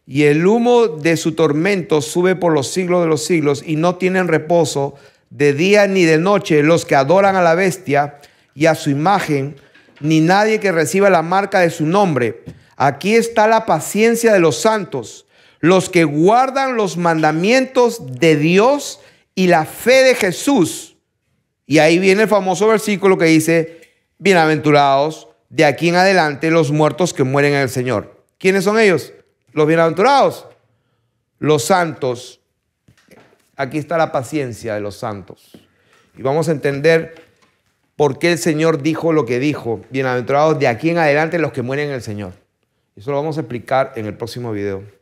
y el humo de su tormento sube por los siglos de los siglos, y no tienen reposo de día ni de noche los que adoran a la bestia y a su imagen, ni nadie que reciba la marca de su nombre. Aquí está la paciencia de los santos, los que guardan los mandamientos de Dios y la fe de Jesús. Y ahí viene el famoso versículo que dice, bienaventurados de aquí en adelante los muertos que mueren en el Señor. ¿Quiénes son ellos? Los bienaventurados, los santos. Aquí está la paciencia de los santos. Y vamos a entender por qué el Señor dijo lo que dijo. Bienaventurados de aquí en adelante los que mueren en el Señor. Eso lo vamos a explicar en el próximo video.